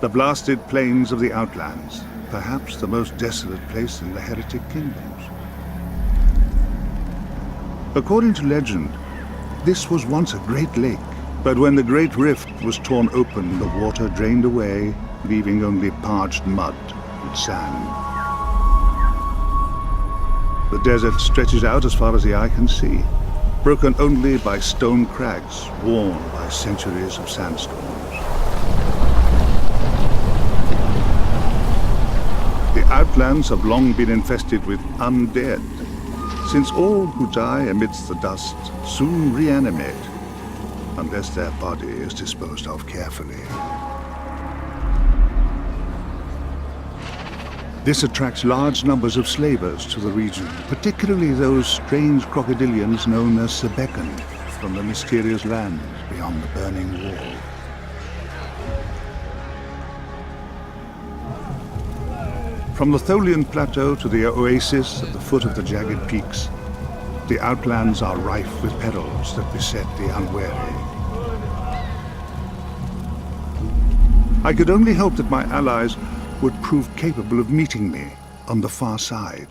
The blasted plains of the Outlands, perhaps the most desolate place in the Heretic Kingdoms. According to legend, this was once a great lake, but when the Great Rift was torn open, the water drained away, leaving only parched mud and sand. The desert stretches out as far as the eye can see, broken only by stone crags worn by centuries of sandstorms. The Outlands have long been infested with undead, since all who die amidst the dust soon reanimate, unless their body is disposed of carefully. This attracts large numbers of slavers to the region, particularly those strange crocodilians known as Sebekan, from the mysterious lands beyond the burning wall. From the Tholian Plateau to the oasis at the foot of the jagged peaks, the Outlands are rife with perils that beset the unwary. I could only hope that my allies would prove capable of meeting me on the far side.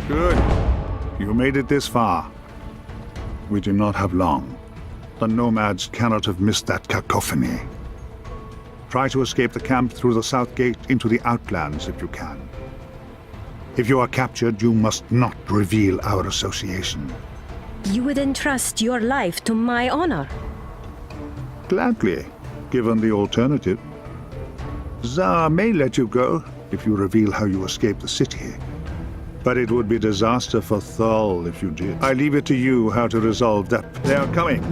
Good. You made it this far. We do not have long. The nomads cannot have missed that cacophony. Try to escape the camp through the south gate into the Outlands if you can. If you are captured, you must not reveal our association. You would entrust your life to my honor? Gladly, given the alternative. Tsar may let you go if you reveal how you escaped the city. But it would be disaster for Thal if you did. I leave it to you how to resolve that. They are coming.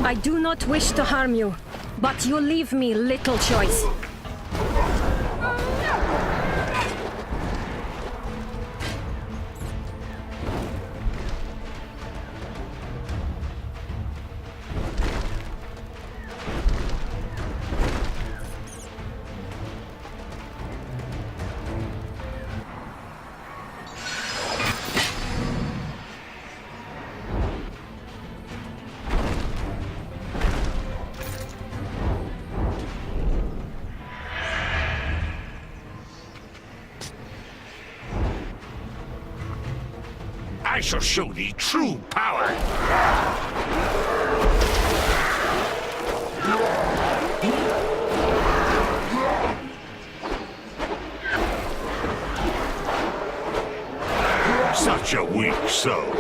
I do not wish to harm you, but you leave me little choice. I shall show thee true power. Such a weak soul.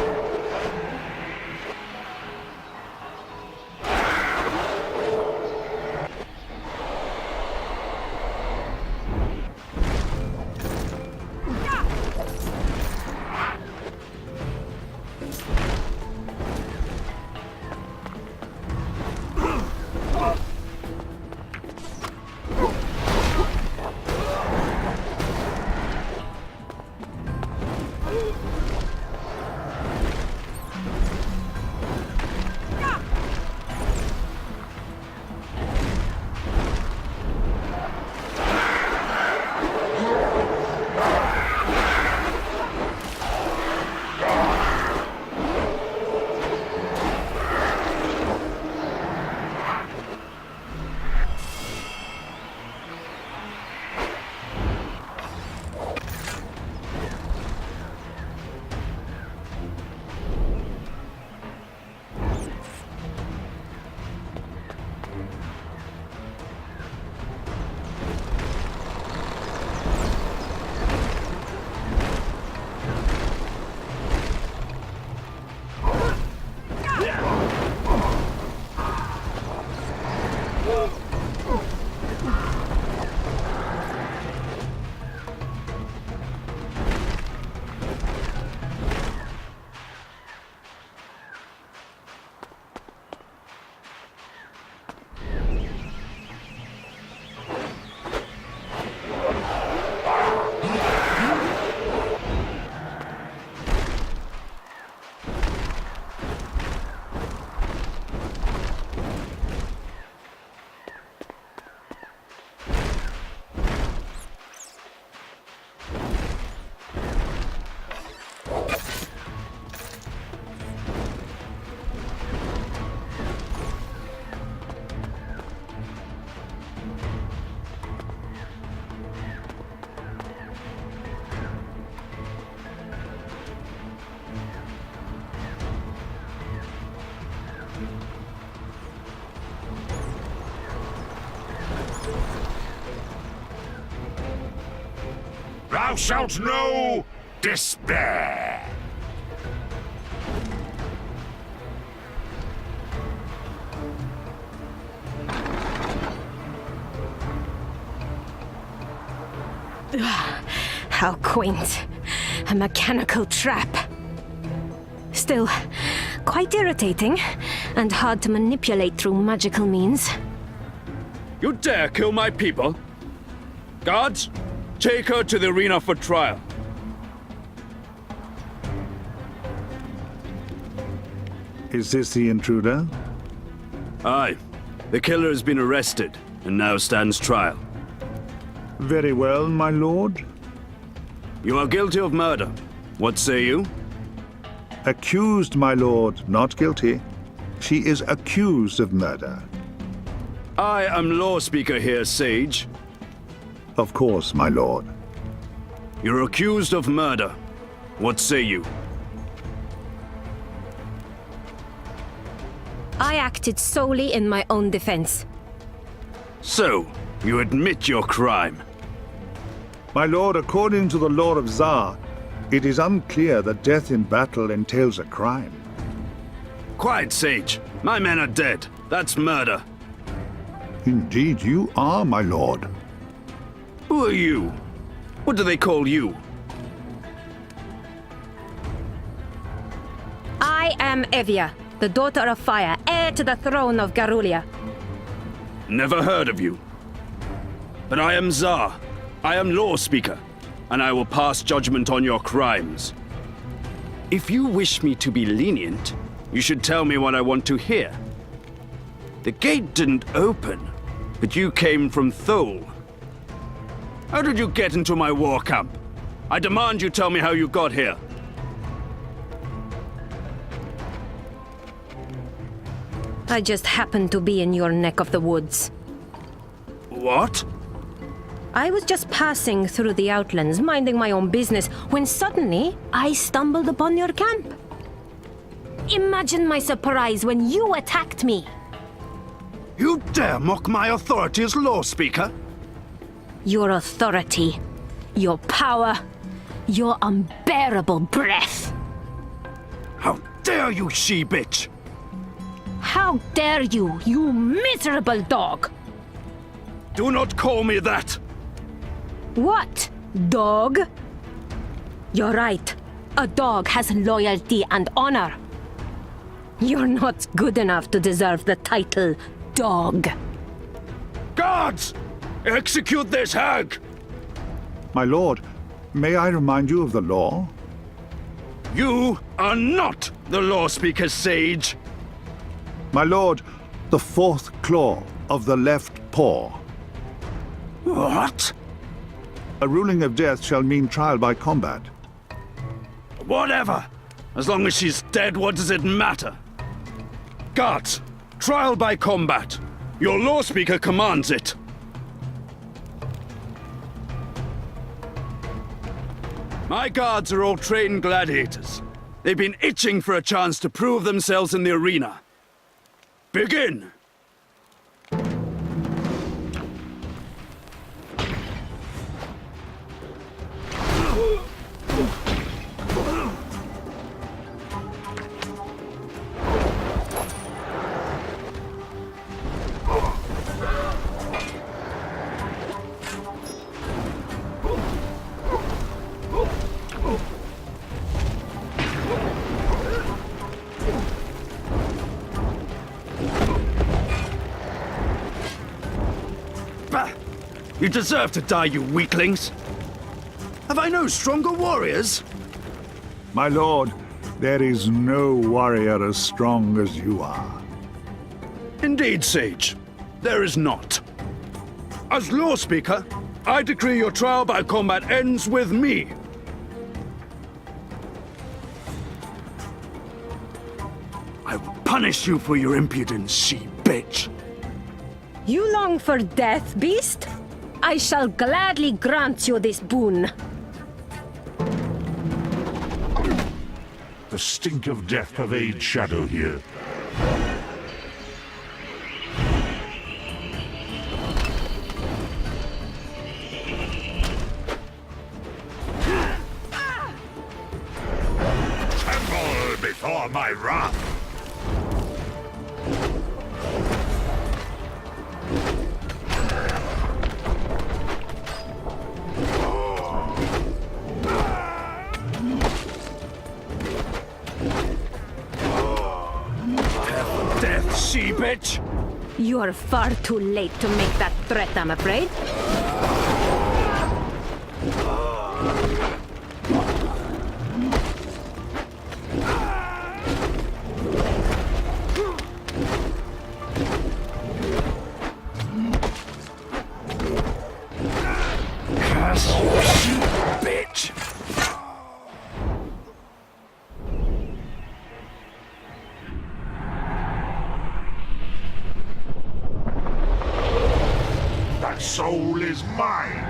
Thou shalt know despair. How quaint. A mechanical trap. Still, quite irritating, and hard to manipulate through magical means. You dare kill my people? Guards, take her to the arena for trial. Is this the intruder? Aye. The killer has been arrested, and now stands trial. Very well, my lord. You are guilty of murder. What say you? Accused, my lord, not guilty. She is accused of murder. I am law speaker here, Sage. Of course, my lord. You're accused of murder. What say you? I acted solely in my own defense. So, you admit your crime. My lord, according to the law of Tsar, it is unclear that death in battle entails a crime. Quiet, Sage. My men are dead. That's murder. Indeed you are, my lord. Who are you? What do they call you? I am Evia, the daughter of fire, heir to the throne of Garulia. Never heard of you. But I am Tsar. I am law speaker, and I will pass judgment on your crimes. If you wish me to be lenient, you should tell me what I want to hear. The gate didn't open, but you came from Thole. How did you get into my war camp? I demand you tell me how you got here. I just happened to be in your neck of the woods. What? I was just passing through the outlands, minding my own business, when suddenly I stumbled upon your camp. Imagine my surprise when you attacked me. You dare mock my authority as law speaker? Your authority, your power, your unbearable breath. How dare you, she-bitch! How dare you, you miserable dog! Do not call me that! What? Dog? You're right. A dog has loyalty and honor. You're not good enough to deserve the title dog. Guards! Execute this hag! My lord, may I remind you of the law? You are not the law speaker, sage! My lord, the fourth claw of the left paw. What? A ruling of death shall mean trial by combat. Whatever! As long as she's dead, what does it matter? Guards, trial by combat. Your law speaker commands it. My guards are all trained gladiators. They've been itching for a chance to prove themselves in the arena. Begin! Bah! You deserve to die, you weaklings! Have I no stronger warriors? My lord, there is no warrior as strong as you are. Indeed, Sage. There is not. As law speaker, I decree your trial by combat ends with me. I will punish you for your impudence, she-bitch. You long for death, beast? I shall gladly grant you this boon. The stink of death pervades Shadow here. Tremble before my wrath! Death, she-bitch! You are far too late to make that threat, I'm afraid. Curse you, she-bitch! That soul is mine!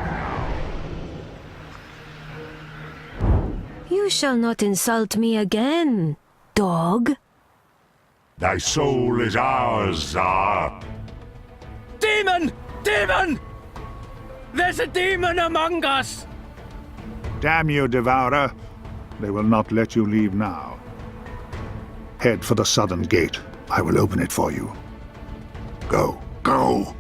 You shall not insult me again, dog. Thy soul is ours, Tsar. Demon! Demon! There's a demon among us! Damn you, Devourer. They will not let you leave now. Head for the southern gate. I will open it for you. Go. Go!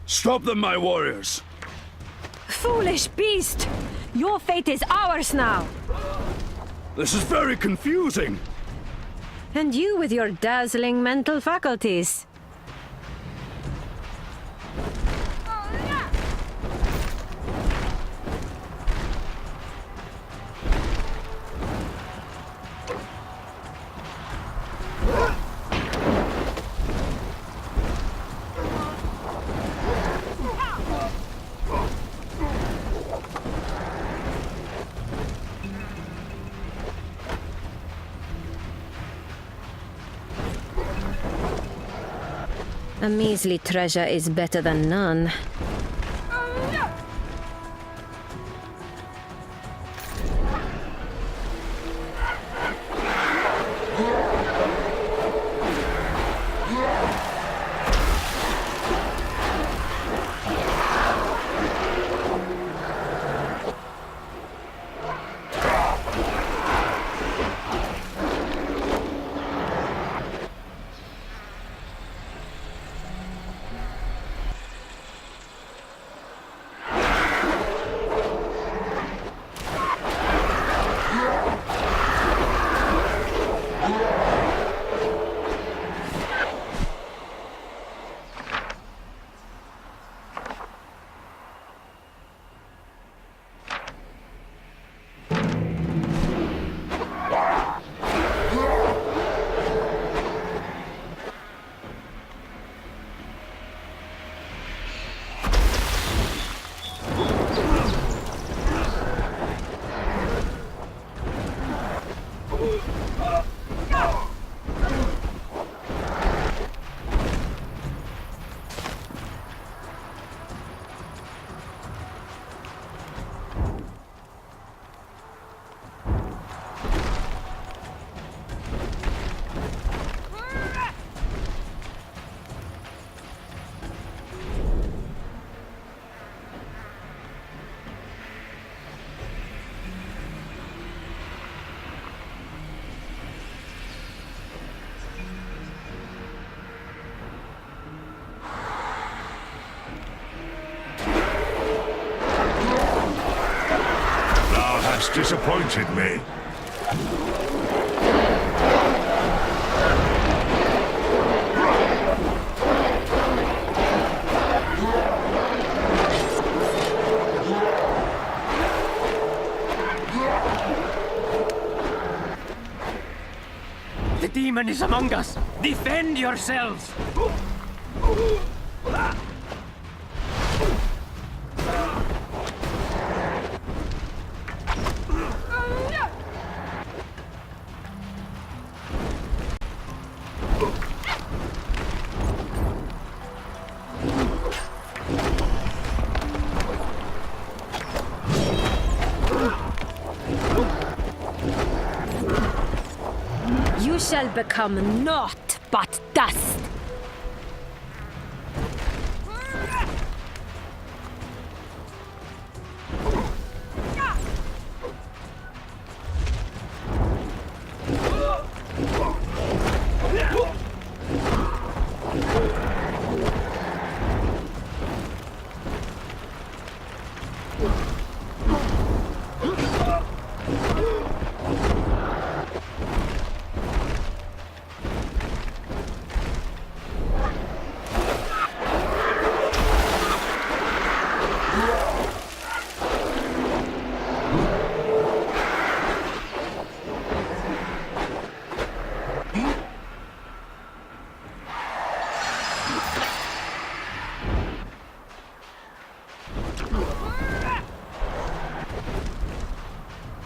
Stop them, my warriors! Foolish beast! Your fate is ours now! This is very confusing. And you with your dazzling mental faculties. A measly treasure is better than none. Disappointed me. The demon is among us! Defend yourselves! You shall become naught but dust.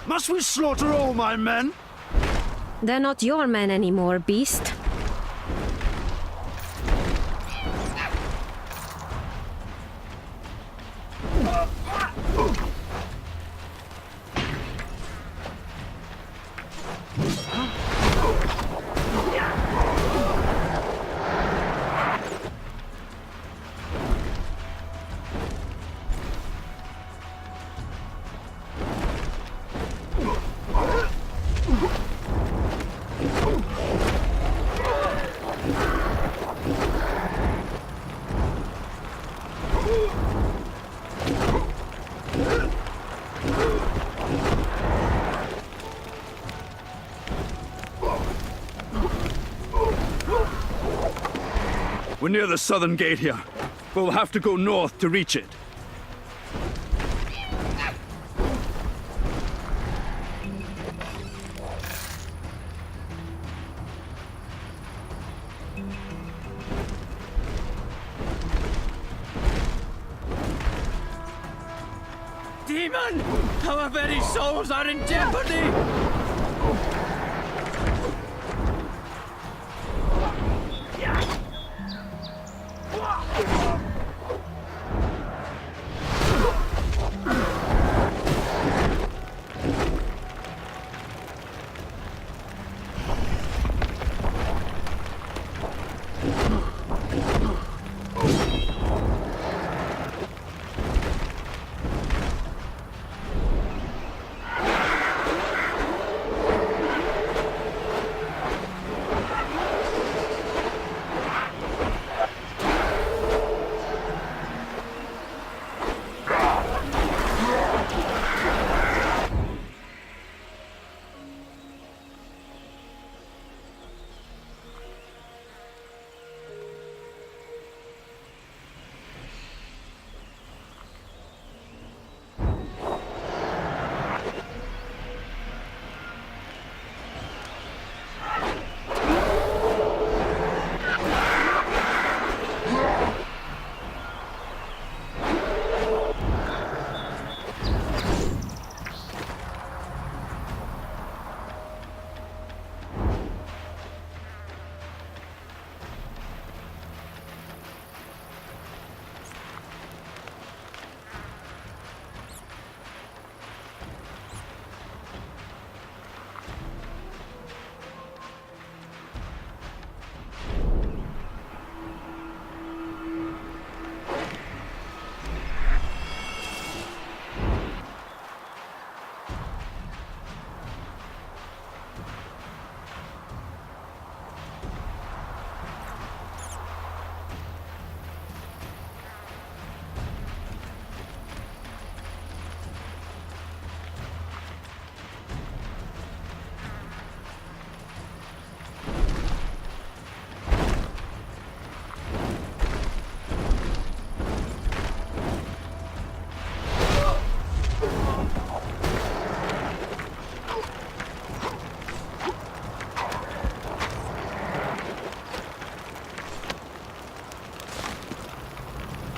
Must we slaughter all my men? They're not your men anymore, beast. We're near the southern gate here. We'll have to go north to reach it. Demon! Our very souls are in jeopardy!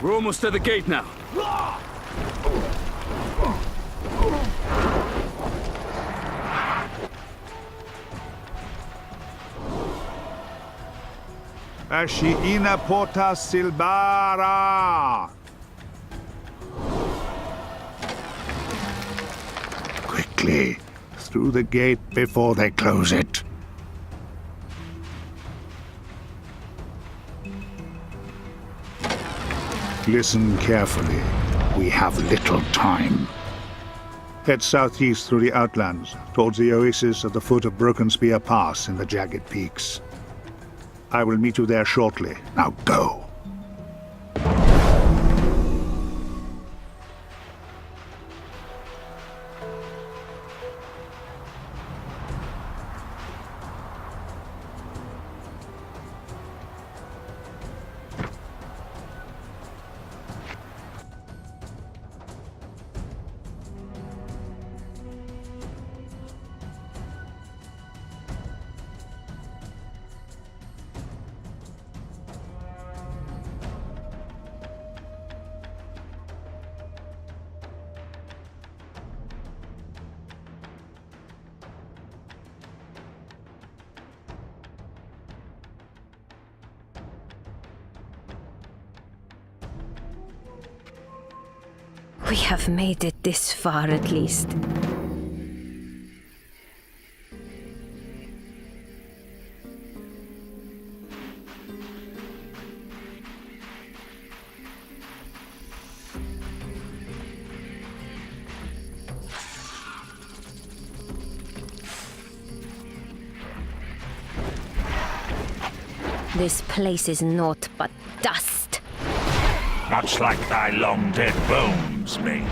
We're almost at the gate now. Ashiina porta silbara! Quickly, through the gate before they close it. Listen carefully. We have little time. Head southeast through the outlands, towards the oasis at the foot of Broken Spear Pass in the jagged peaks. I will meet you there shortly. Now go. We have made it this far at least. This place is naught but dust. Much like thy long-dead bones, mage.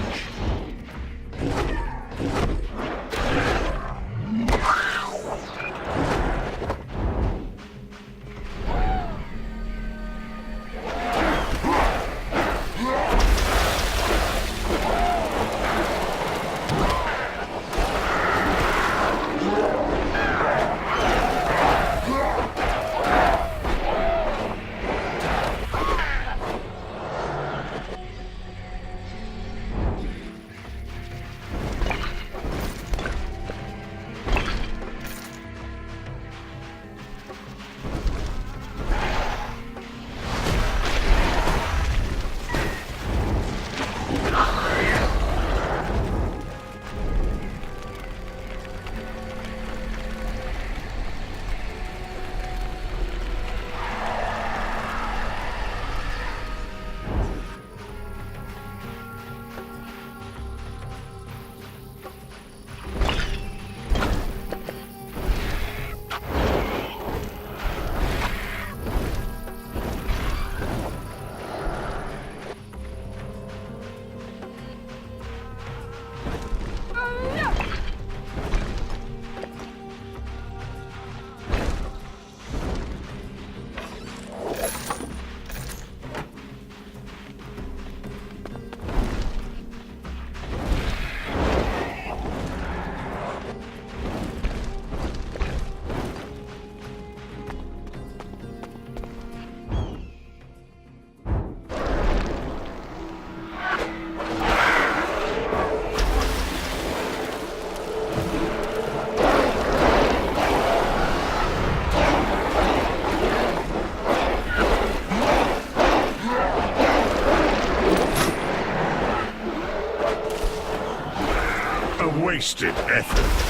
Wasted effort.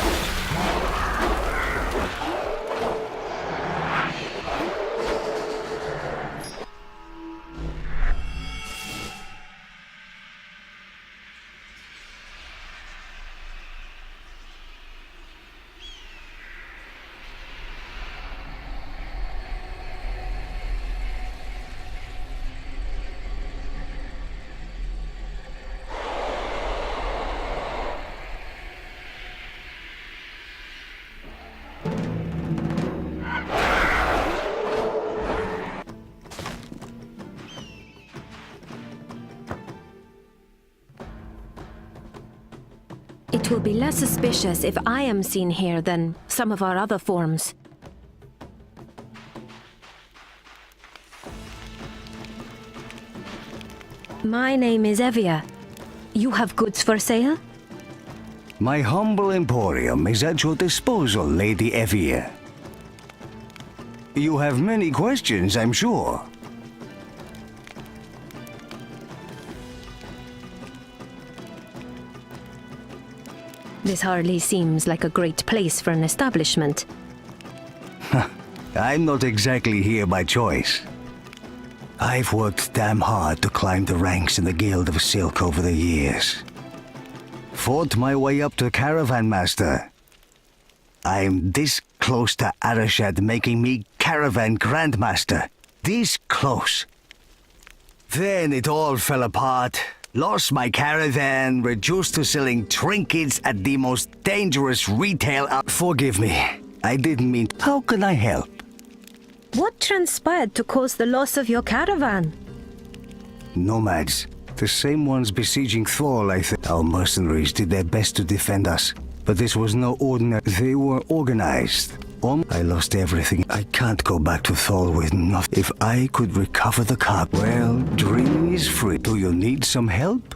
It will be less suspicious if I am seen here than some of our other forms. My name is Evia. You have goods for sale? My humble emporium is at your disposal, Lady Evia. You have many questions, I'm sure. This hardly seems like a great place for an establishment. I'm not exactly here by choice. I've worked damn hard to climb the ranks in the Guild of Silk over the years. Fought my way up to Caravan Master. I'm this close to Arashad making me Caravan Grandmaster. This close. Then it all fell apart. Lost my caravan, reduced to selling trinkets at the most dangerous retail Forgive me. I didn't mean... How can I help? What transpired to cause the loss of your caravan? Nomads. The same ones besieging Thor, I think. Our mercenaries did their best to defend us. But this was no ordinary... They were organized. I lost everything. I can't go back to Thor with nothing. If I could recover the cargo... Well, dreaming is free. Do you need some help?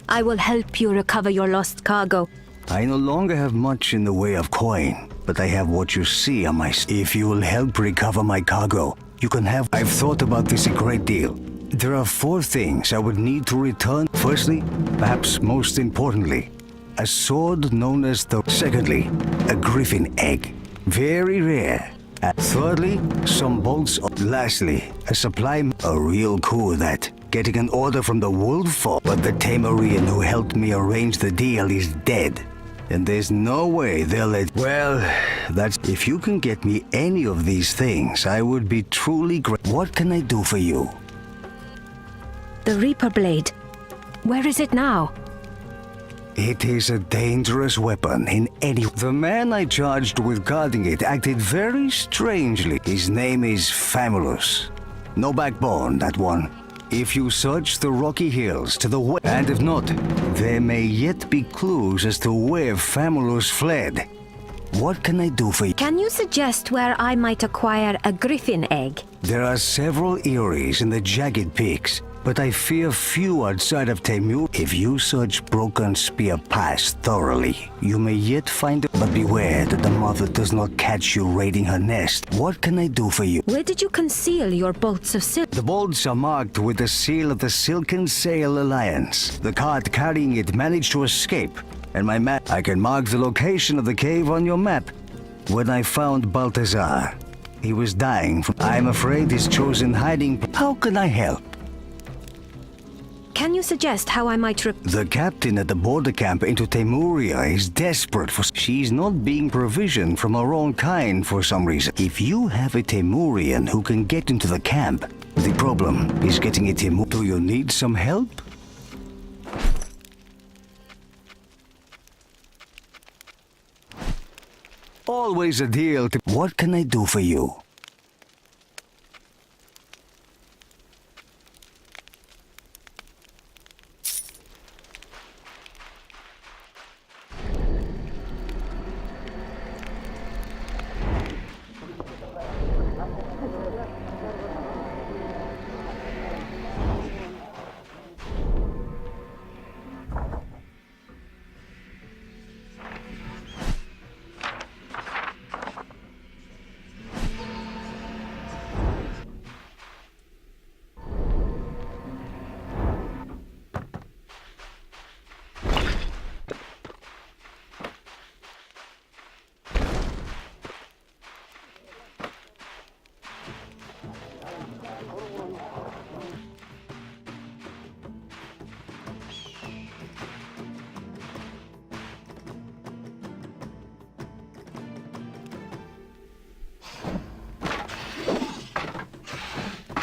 I will help you recover your lost cargo. I no longer have much in the way of coin, but I have what you see on my... If you will help recover my cargo, you can have... I've thought about this a great deal. There are 4 things I would need to return. Firstly, perhaps most importantly, a sword known as the... Secondly, a griffin egg. Very rare. And thirdly, some bolts. Lastly, a supply... A real coup that. Getting an order from the wolf, but the Tamarian who helped me arrange the deal is dead. And there's no way they'll let... Well, that's... If you can get me any of these things, I would be truly great. What can I do for you? The Reaper Blade. Where is it now? It is a dangerous weapon in any... The man I charged with guarding it acted very strangely. His name is Famulus. No backbone, that one. If you search the rocky hills to the west, and if not, there may yet be clues as to where Famulus fled. What can I do for you? Can you suggest where I might acquire a griffin egg? There are several eyries in the jagged peaks, but I fear few outside of Temur. If you search Broken Spear Pass thoroughly, you may yet find it. But beware that the mother does not catch you raiding her nest. What can I do for you? Where did you conceal your bolts of silk? The bolts are marked with the seal of the Silken Sail Alliance. The cart carrying it managed to escape, and my map... I can mark the location of the cave on your map. When I found Balthazar, he was dying from... I'm afraid his chosen hiding... How can I help? Can you suggest how I might The captain at the border camp into Temuria is desperate for... She's not being provisioned from her own kind for some reason. If you have a Temurian who can get into the camp, the problem is getting a Temur... Do you need some help? Always a deal to... What can I do for you?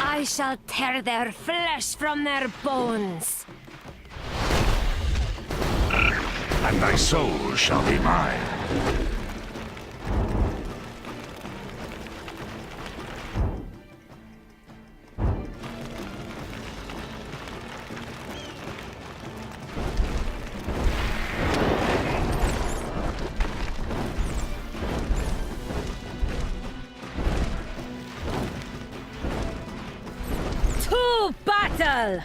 I shall tear their flesh from their bones. And thy soul shall be mine. To battle!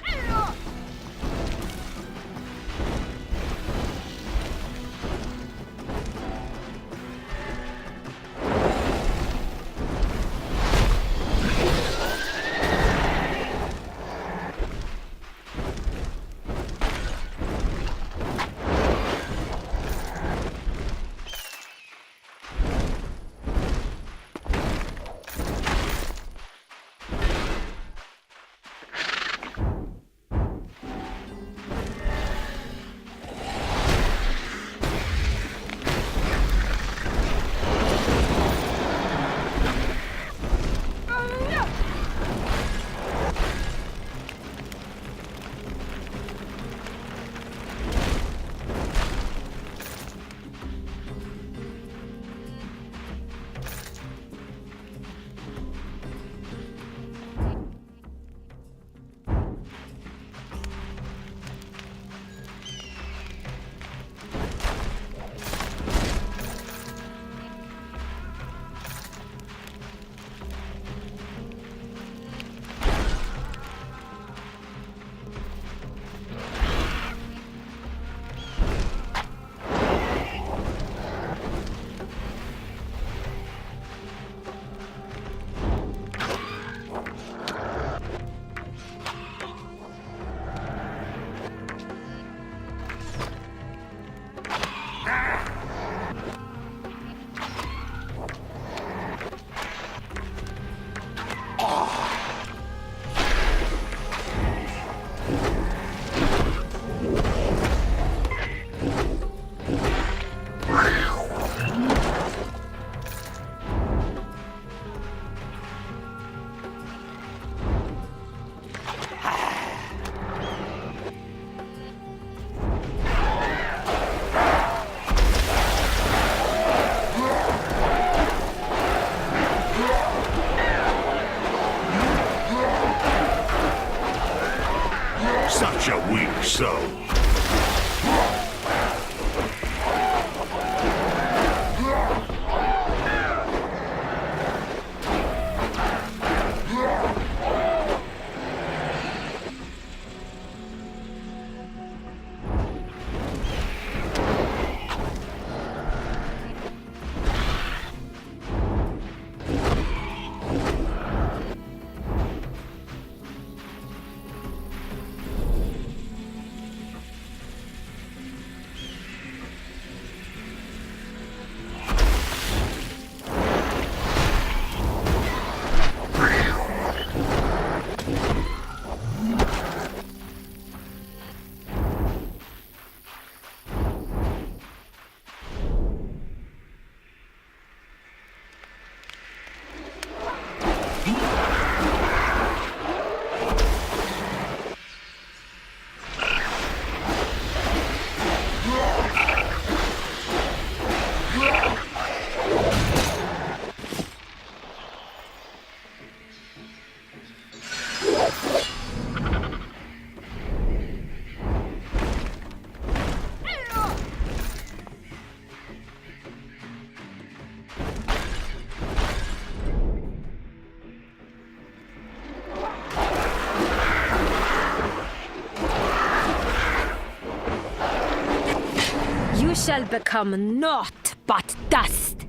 shall become naught but dust.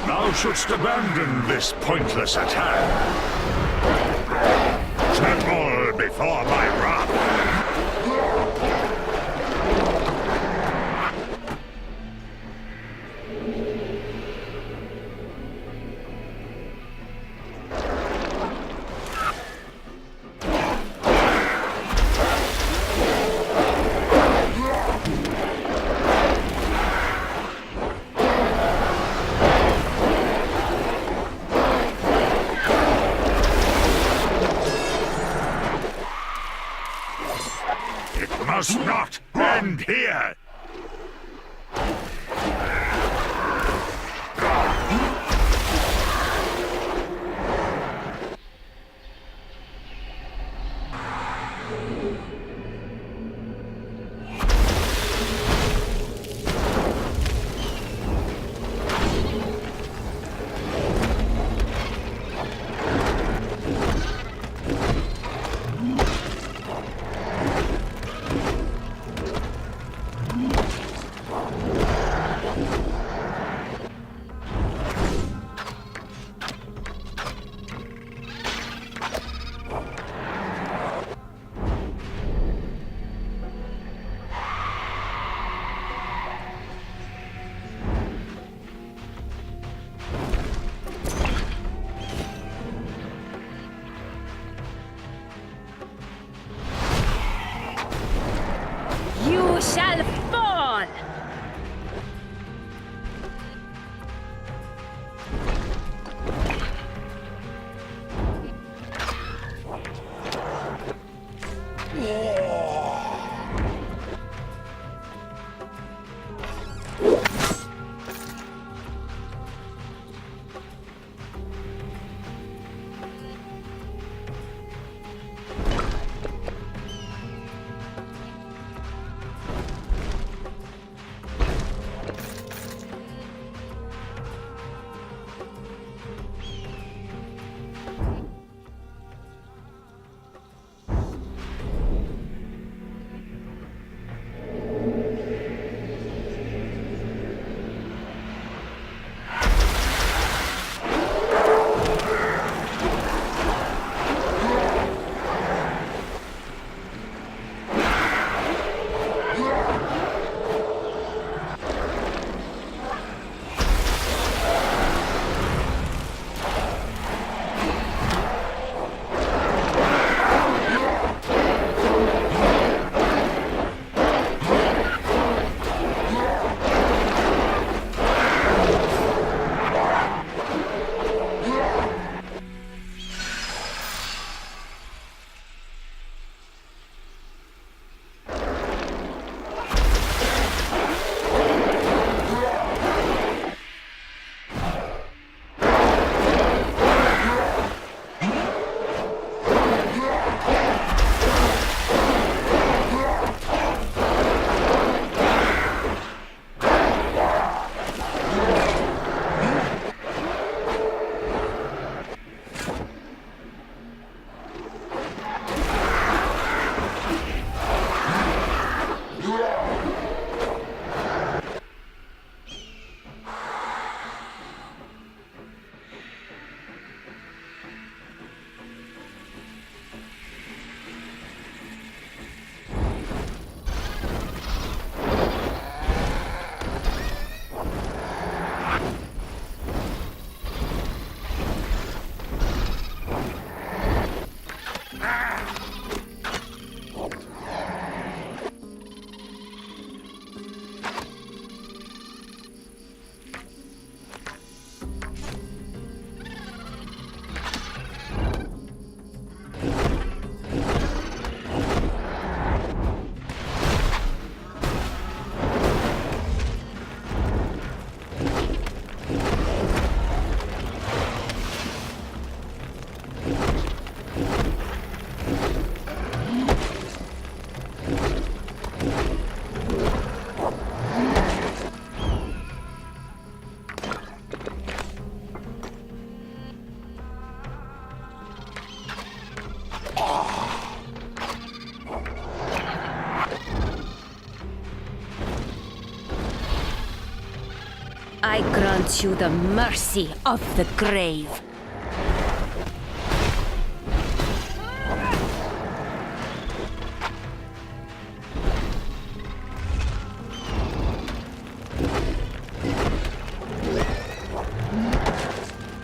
Thou shouldst abandon this pointless attack. Tremble before my wrath. Must not end here! You shall fall! I grant you the mercy of the grave.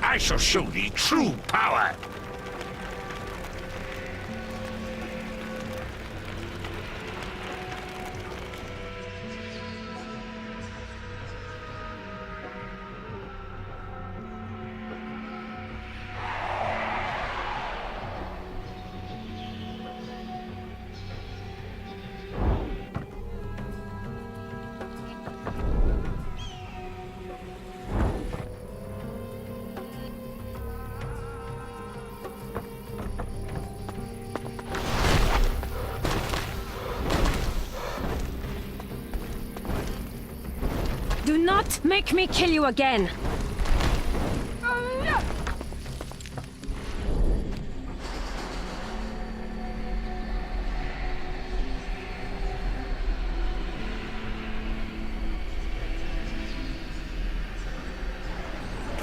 I shall show thee true power. Do not make me kill you again.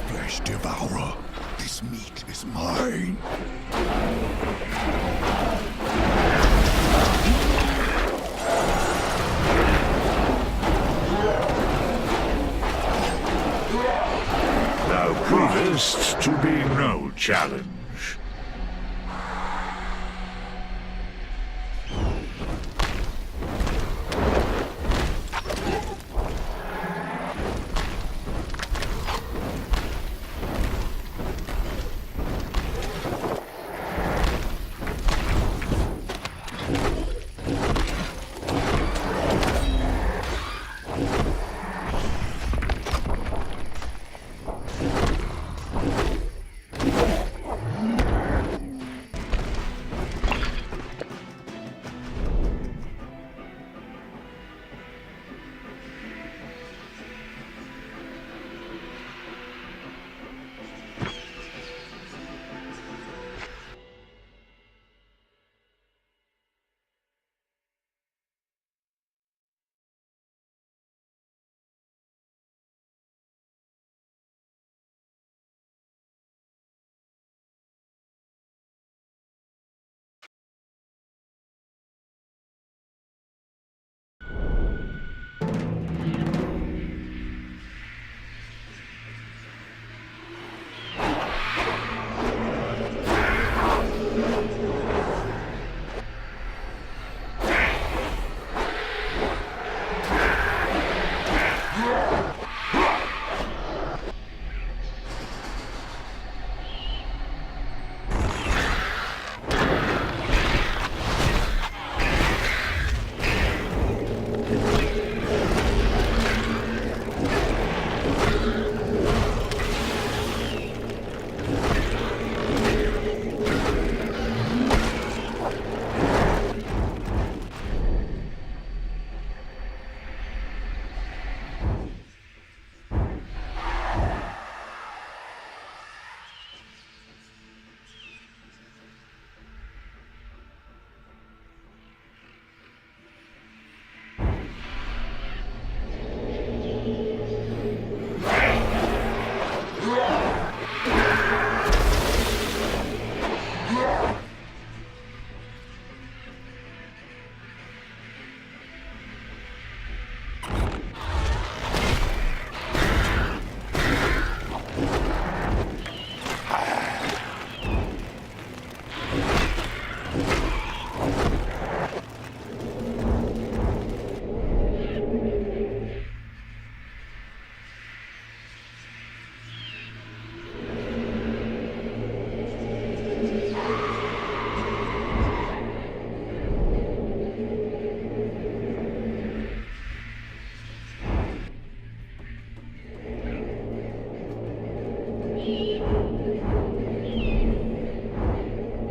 Flesh devourer, this meat is mine. Thou provest to be no challenge.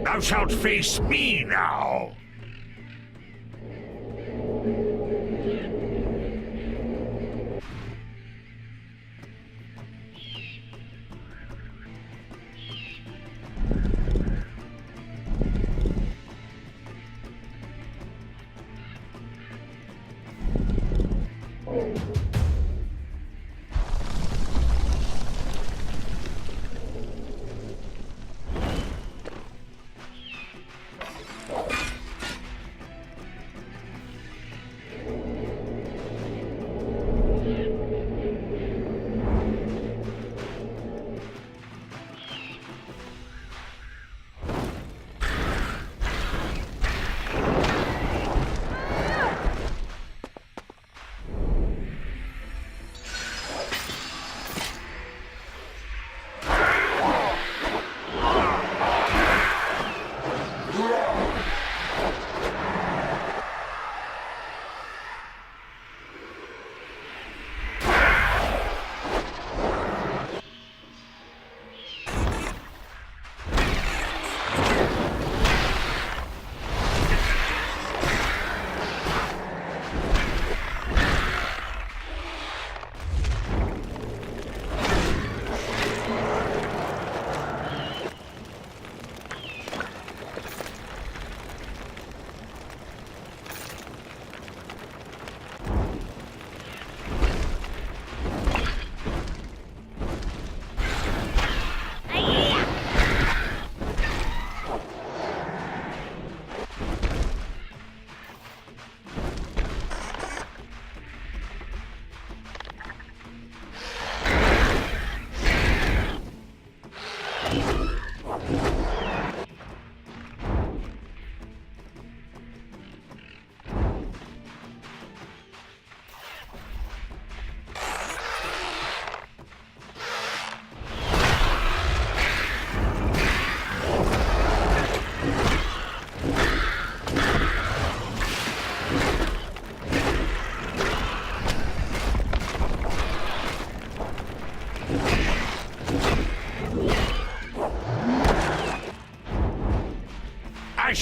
Thou shalt face me now!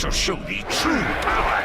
shall show thee true power.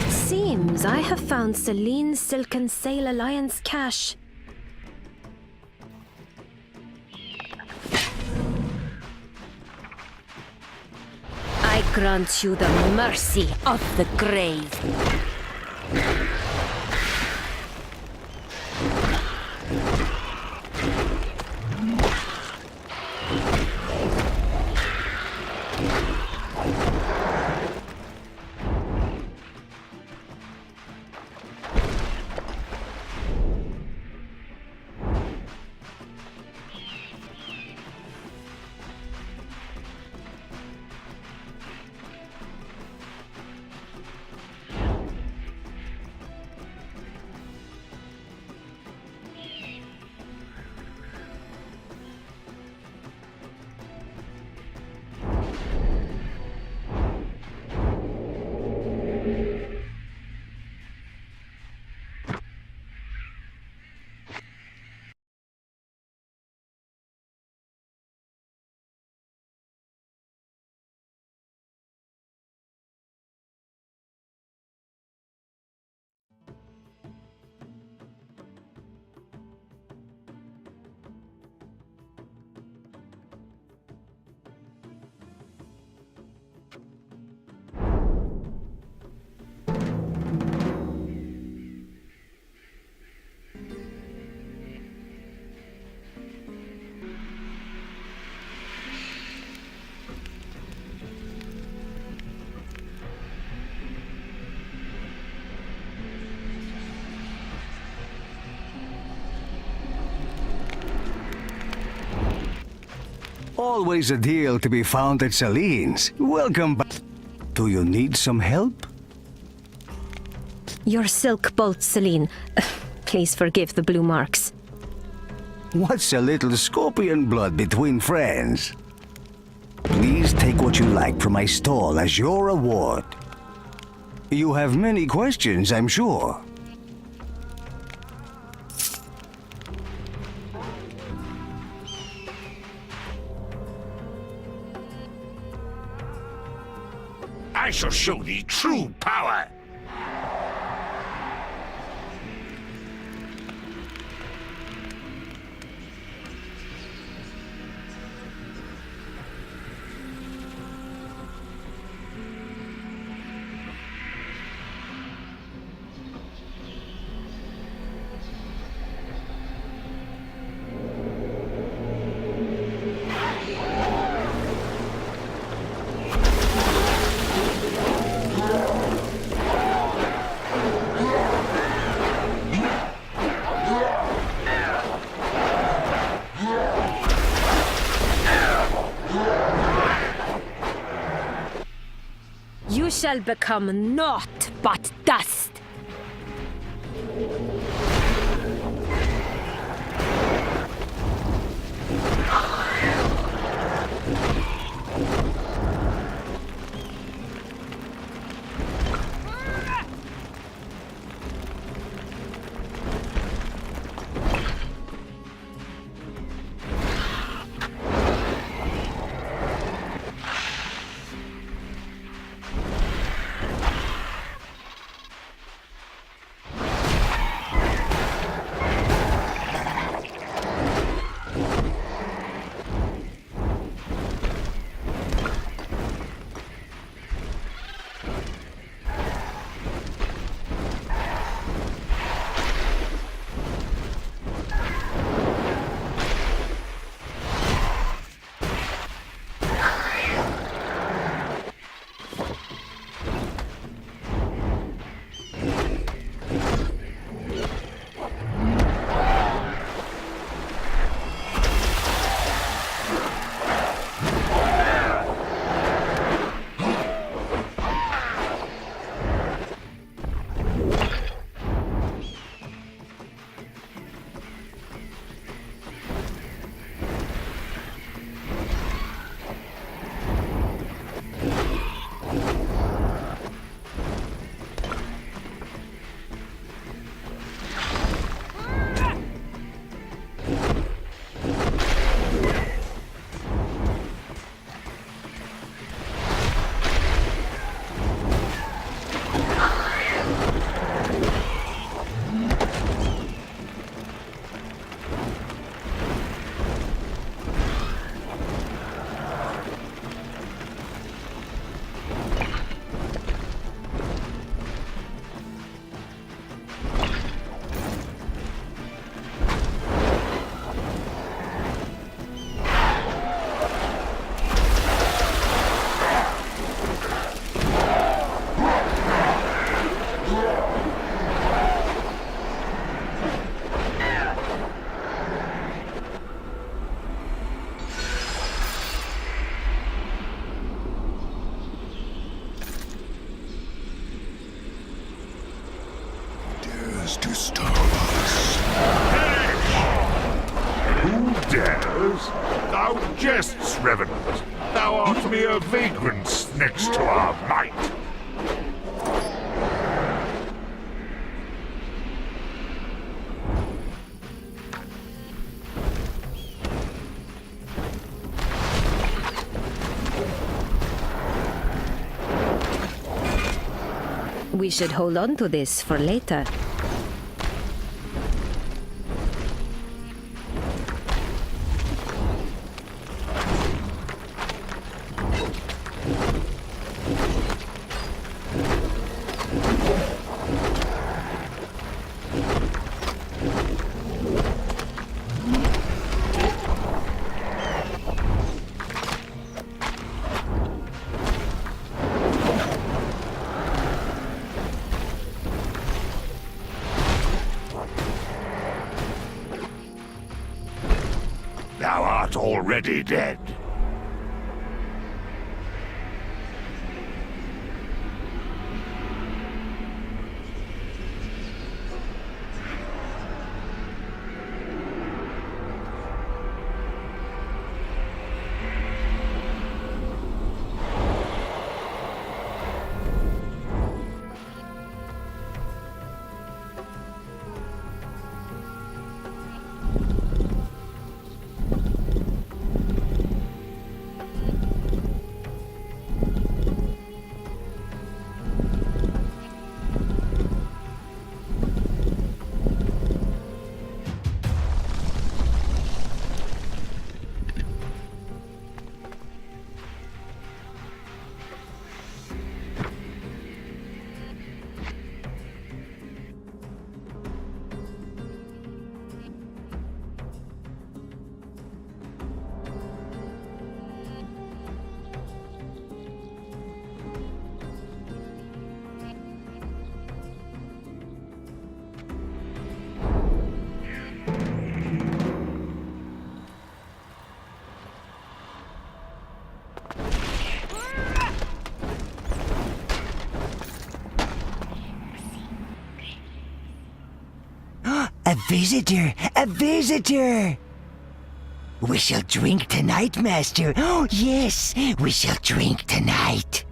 Seems I have found Celine's Silken Sail Alliance cache. I grant you the mercy of the grave. Always a deal to be found at Celine's. Welcome back. Do you need some help? Your silk bolt, Celine. Please forgive the blue marks. What's a little scorpion blood between friends? Please take what you like from my stall as your reward. You have many questions, I'm sure. I shall show thee true power. You shall become naught but dust. dares disturb us? Who dares? Thou jests, Revenant. Thou art mere vagrants next to our might. We should hold on to this for later. Thou art already dead. A visitor! A visitor! We shall drink tonight, Master. Oh, yes, we shall drink tonight.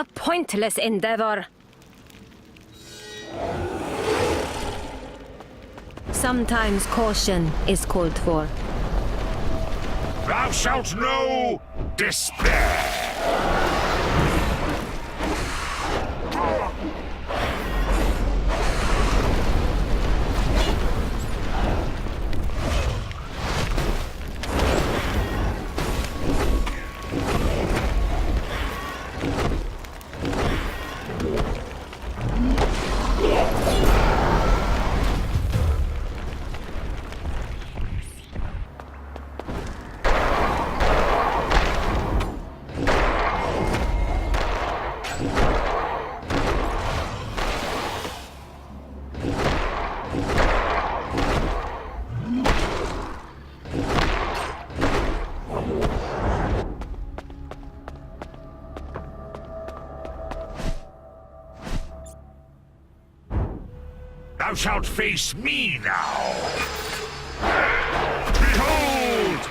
A pointless endeavor. Sometimes caution is called for. Thou shalt know despair! Thou shalt face me now! Behold!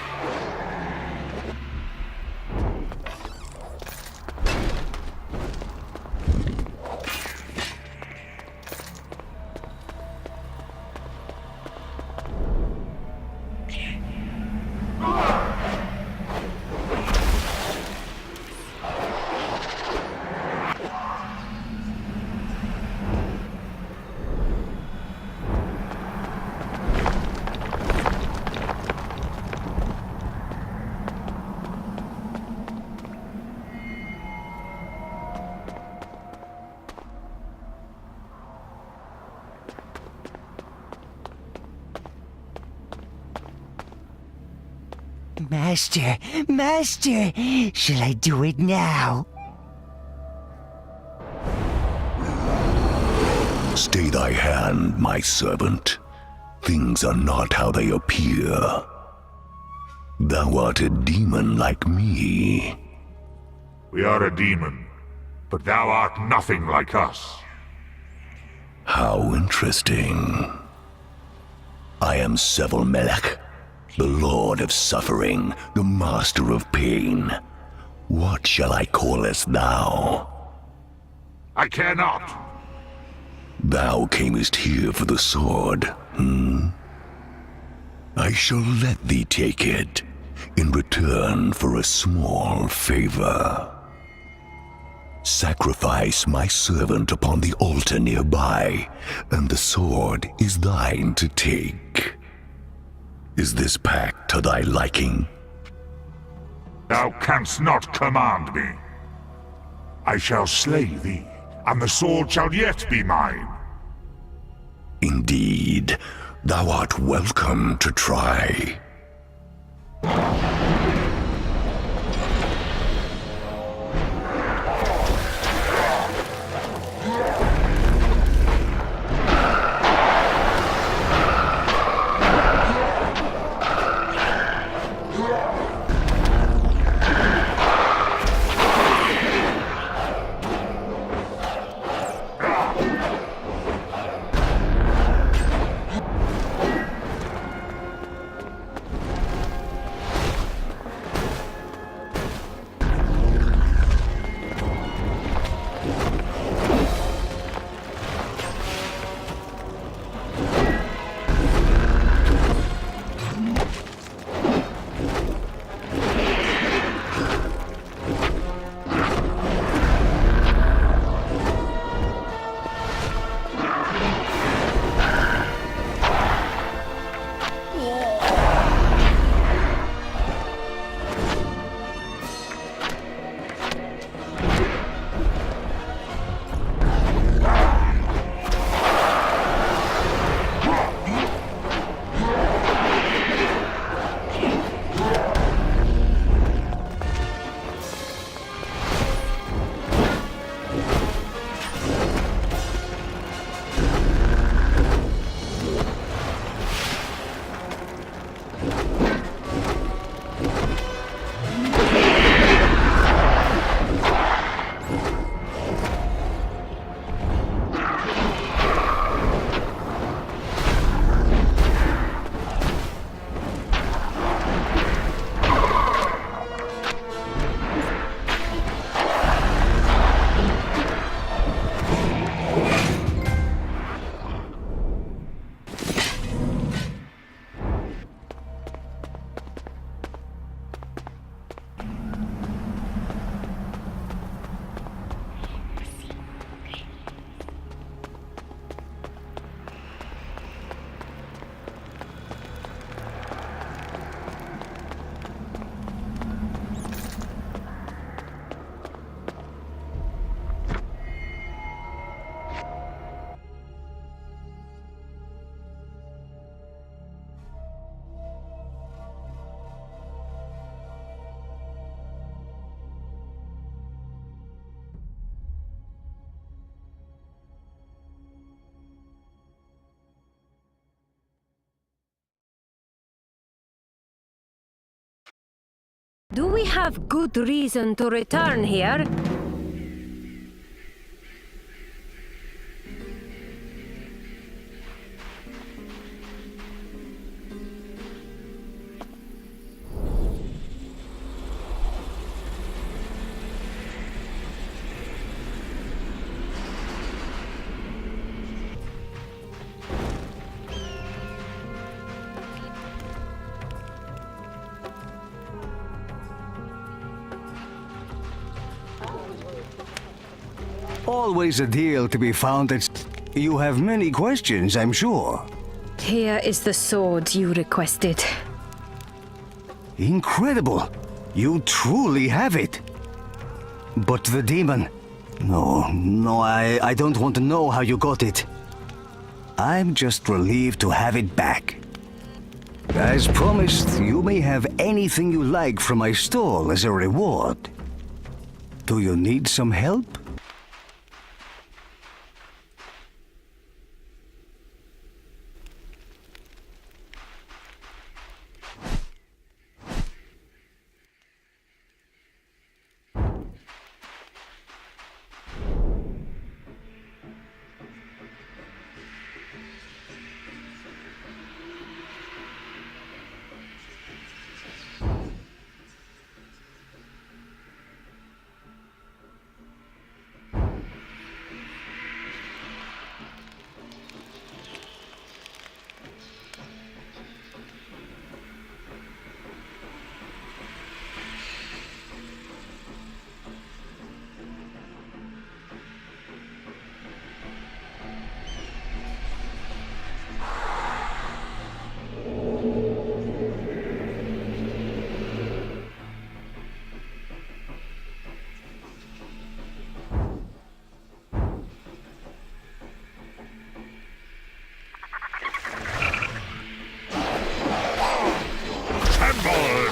Master, Master, shall I do it now? Stay thy hand, my servant. Things are not how they appear. Thou art a demon like me. We are a demon, but thou art nothing like us. How interesting. I am Sevil Melech, the Lord of Suffering, the Master of Pain. What shall I callest thou? I care not. Thou camest here for the sword, I shall let thee take it, in return for a small favor. Sacrifice my servant upon the altar nearby, and the sword is thine to take. Is this pact to thy liking? Thou canst not command me. I shall slay thee, and the sword shall yet be mine. Indeed, thou art welcome to try. Do we have good reason to return here? Always a deal to be found at... You have many questions, I'm sure. Here is the sword you requested. Incredible! You truly have it! But the demon... No, I don't want to know how you got it. I'm just relieved to have it back. As promised, you may have anything you like from my stall as a reward. Do you need some help?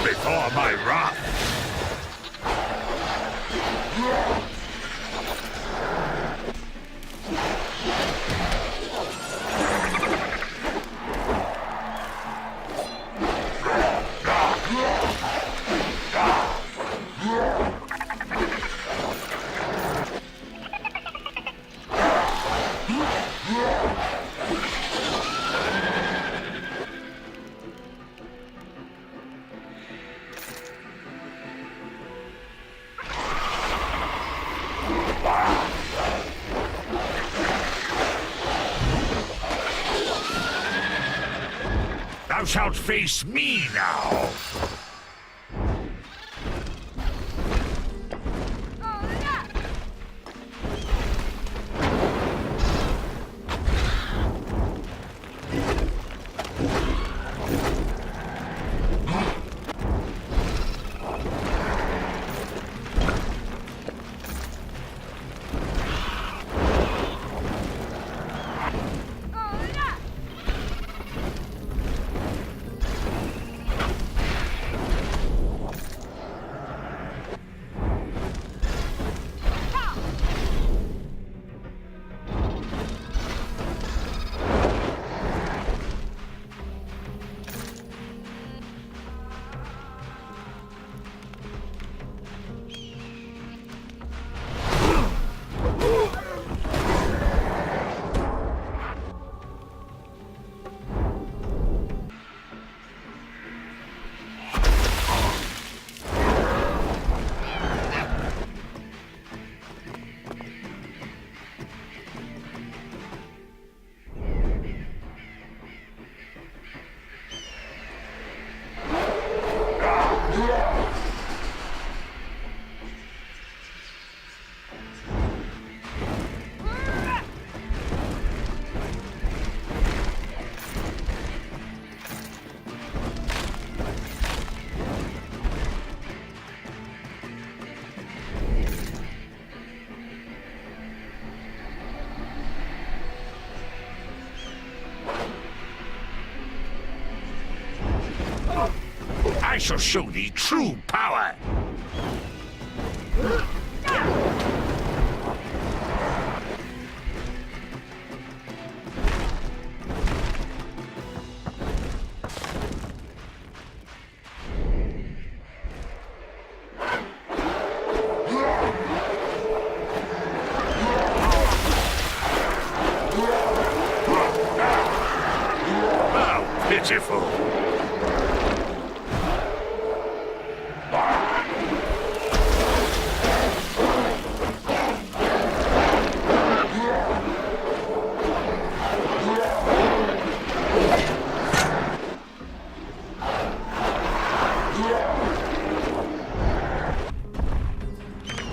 Before my wrath. Thou shalt face me now! I shall show thee true power!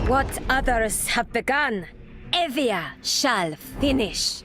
What others have begun, Evia shall finish.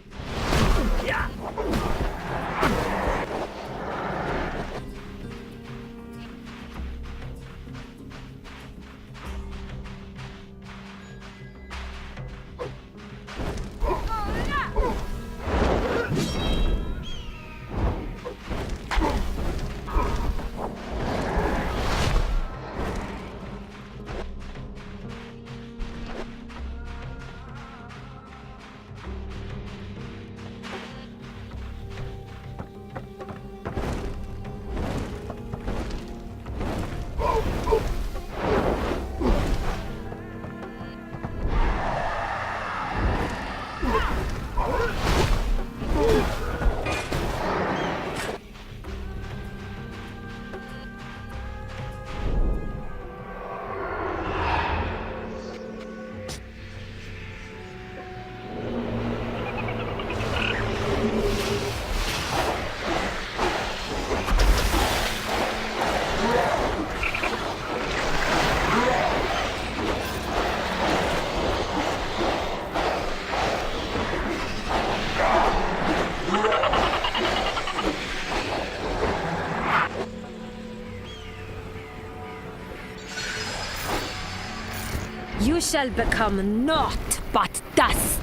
You shall become naught but dust.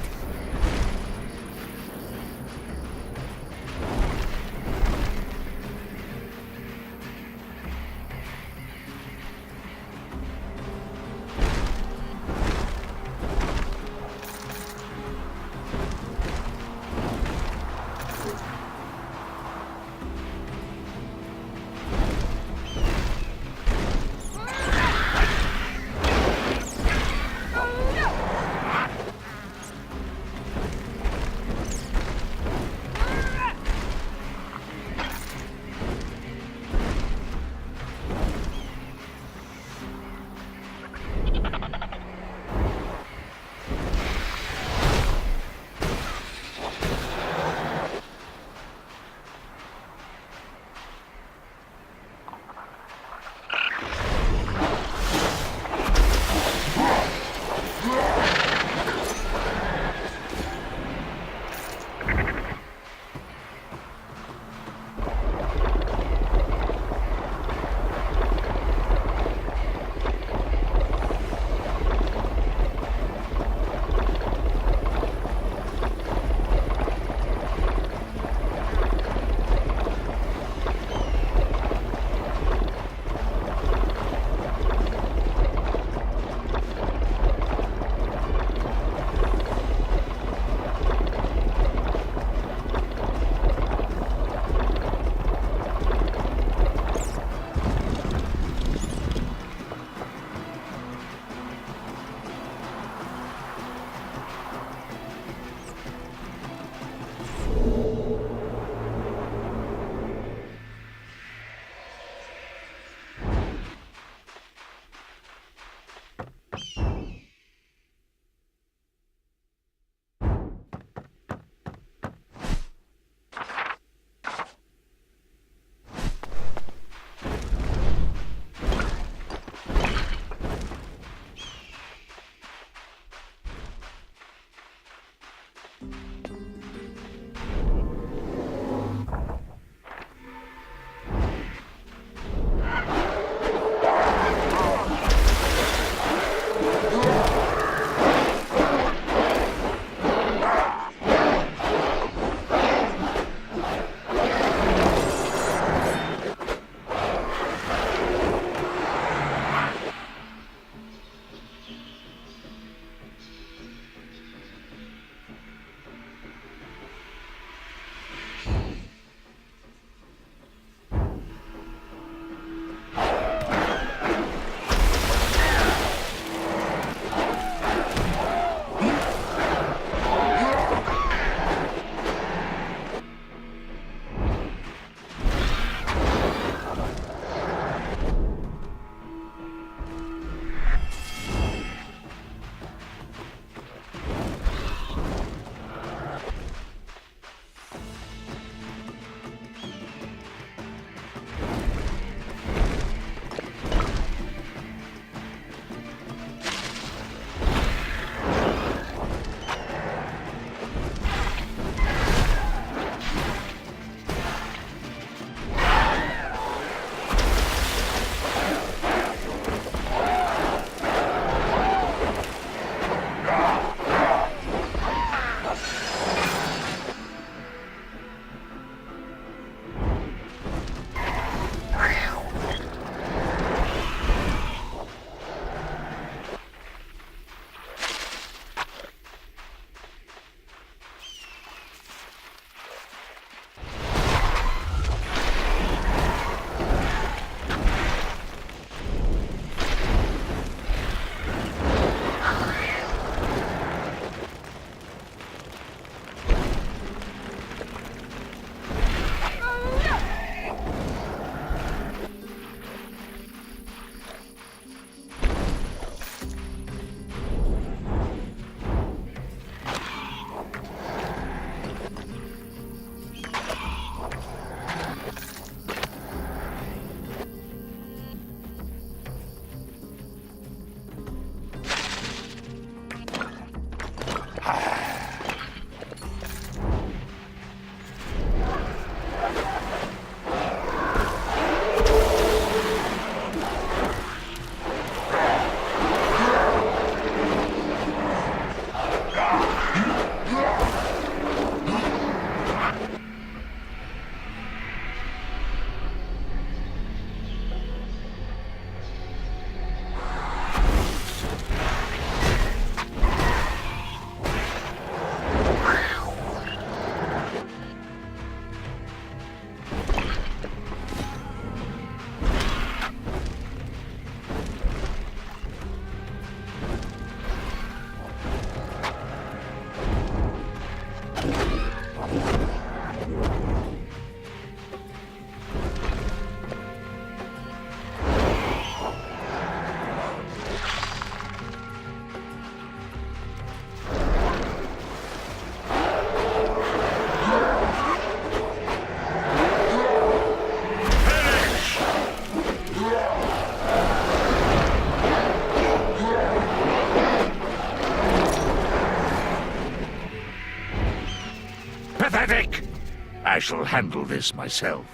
I shall handle this myself.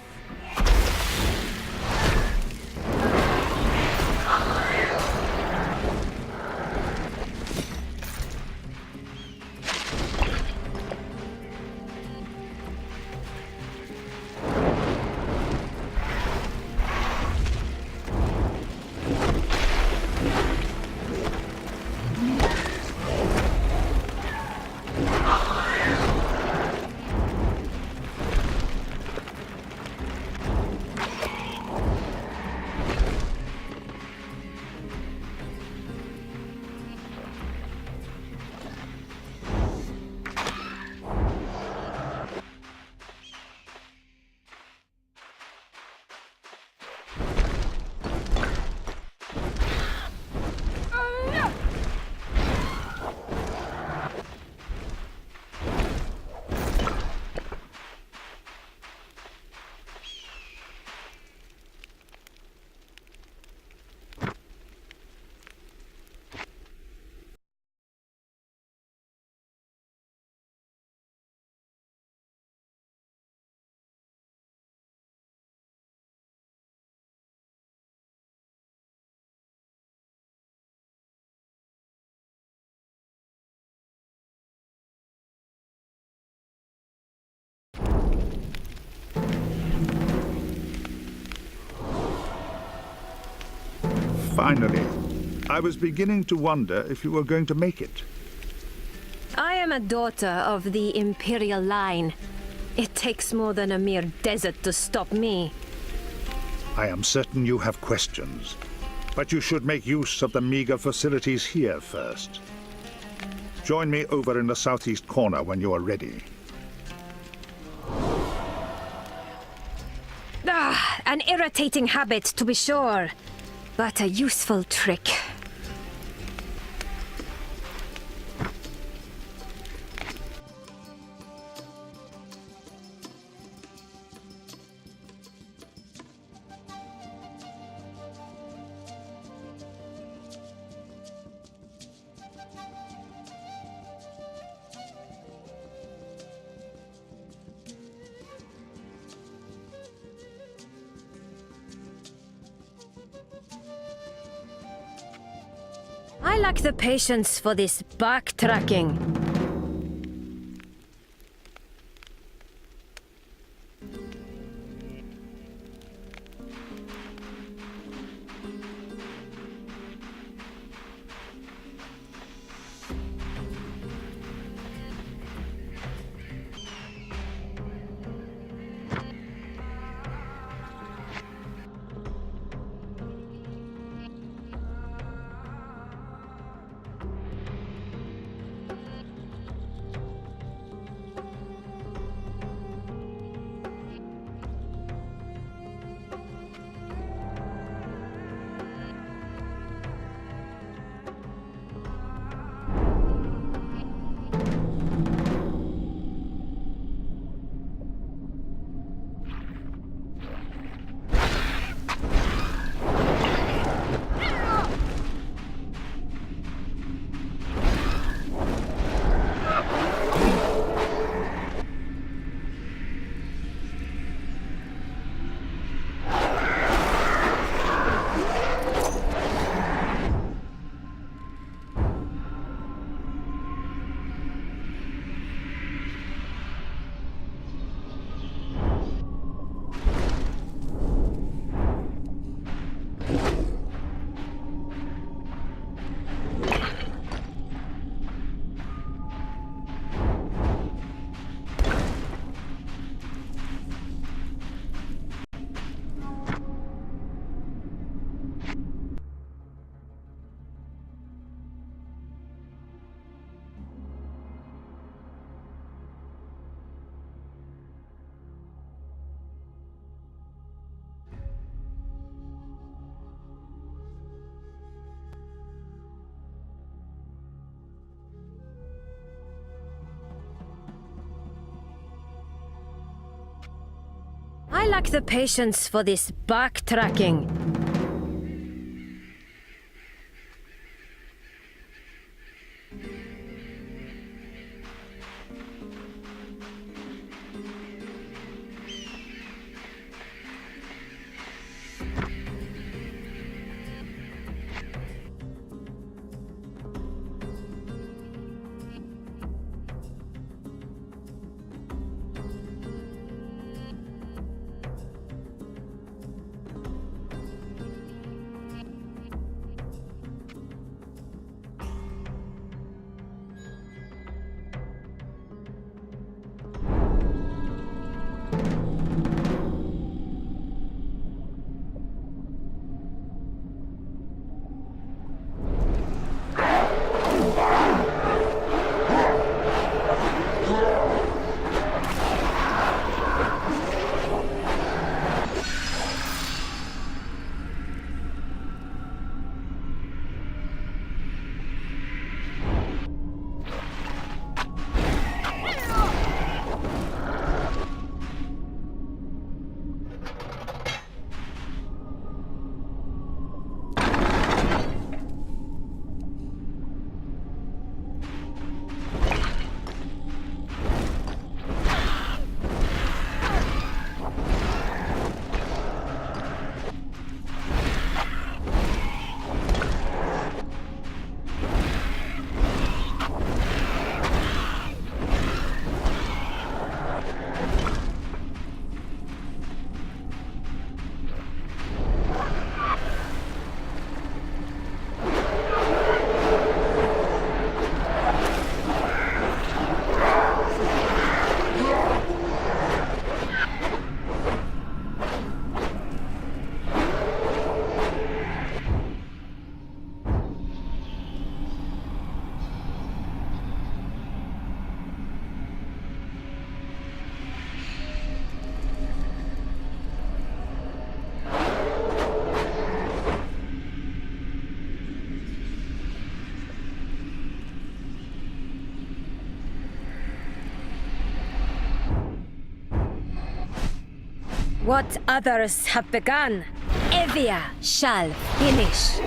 Finally, I was beginning to wonder if you were going to make it. I am a daughter of the Imperial line. It takes more than a mere desert to stop me. I am certain you have questions, but you should make use of the meager facilities here first. Join me over in the southeast corner when you are ready. An irritating habit, to be sure, but a useful trick. I lack the patience for this backtracking. I lack the patience for this backtracking. What others have begun, Evia shall finish.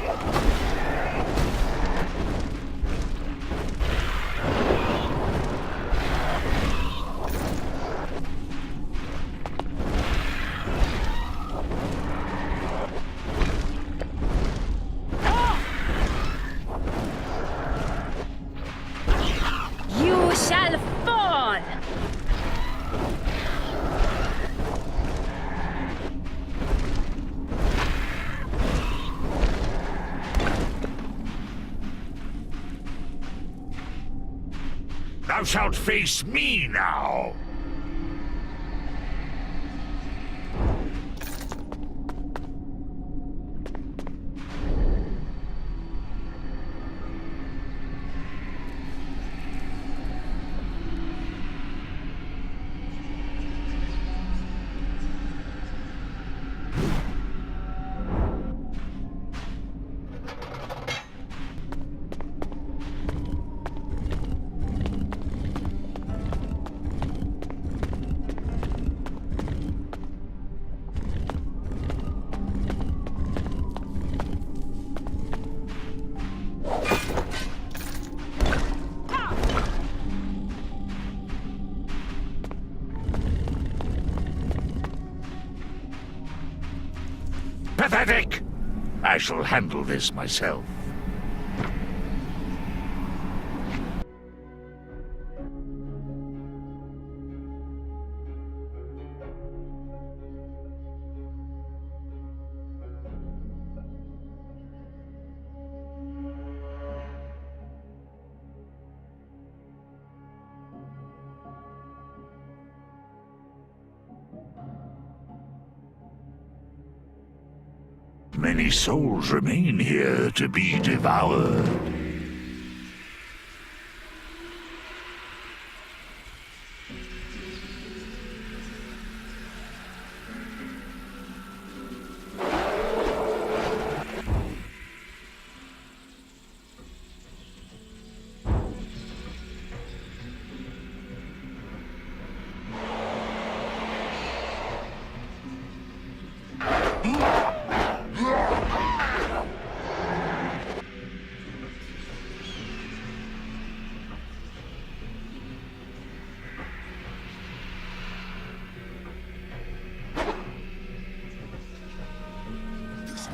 You shall fall! Thou shalt face me now! Pathetic! I shall handle this myself. Many souls remain here to be devoured.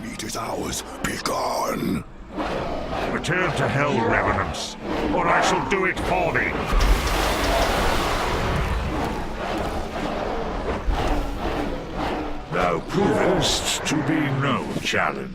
Meat is ours. Be gone. Return to hell, revenants, or I shall do it for thee. Thou provest to be no challenge.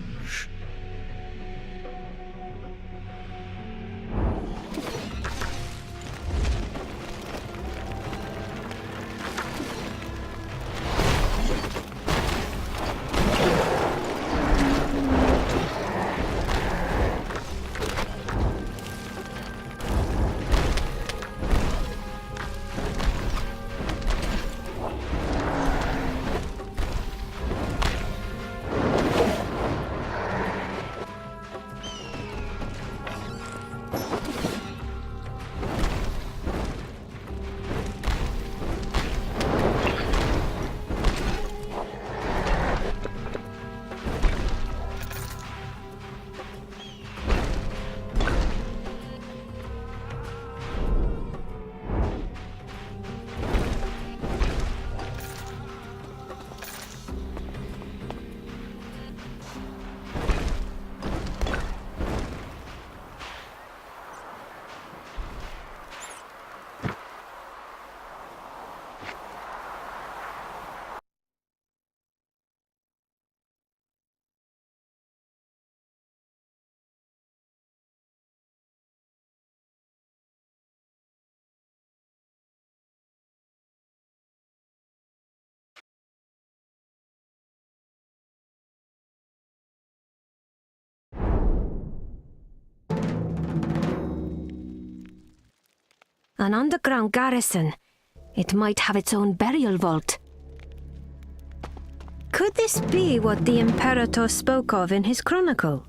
An underground garrison. It might have its own burial vault. Could this be what the Imperator spoke of in his chronicle?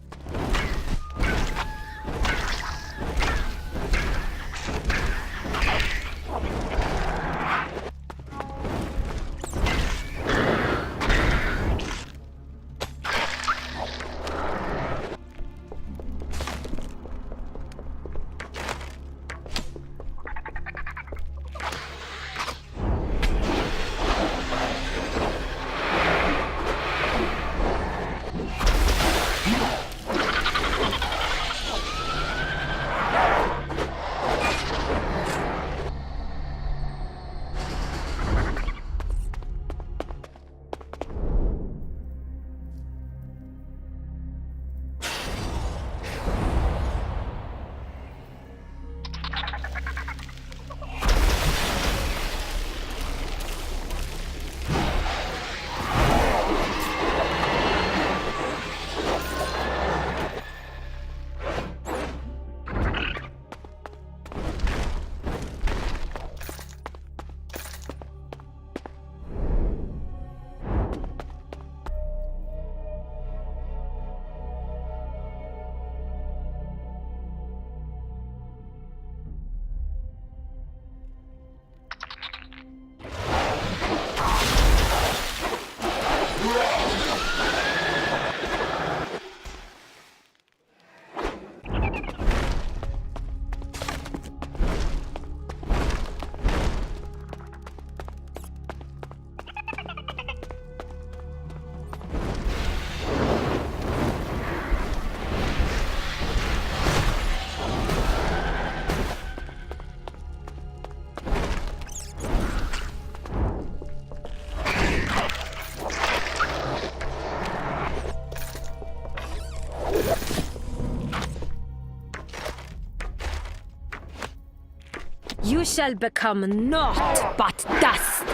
You shall become naught but dust.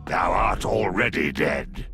Thou art already dead.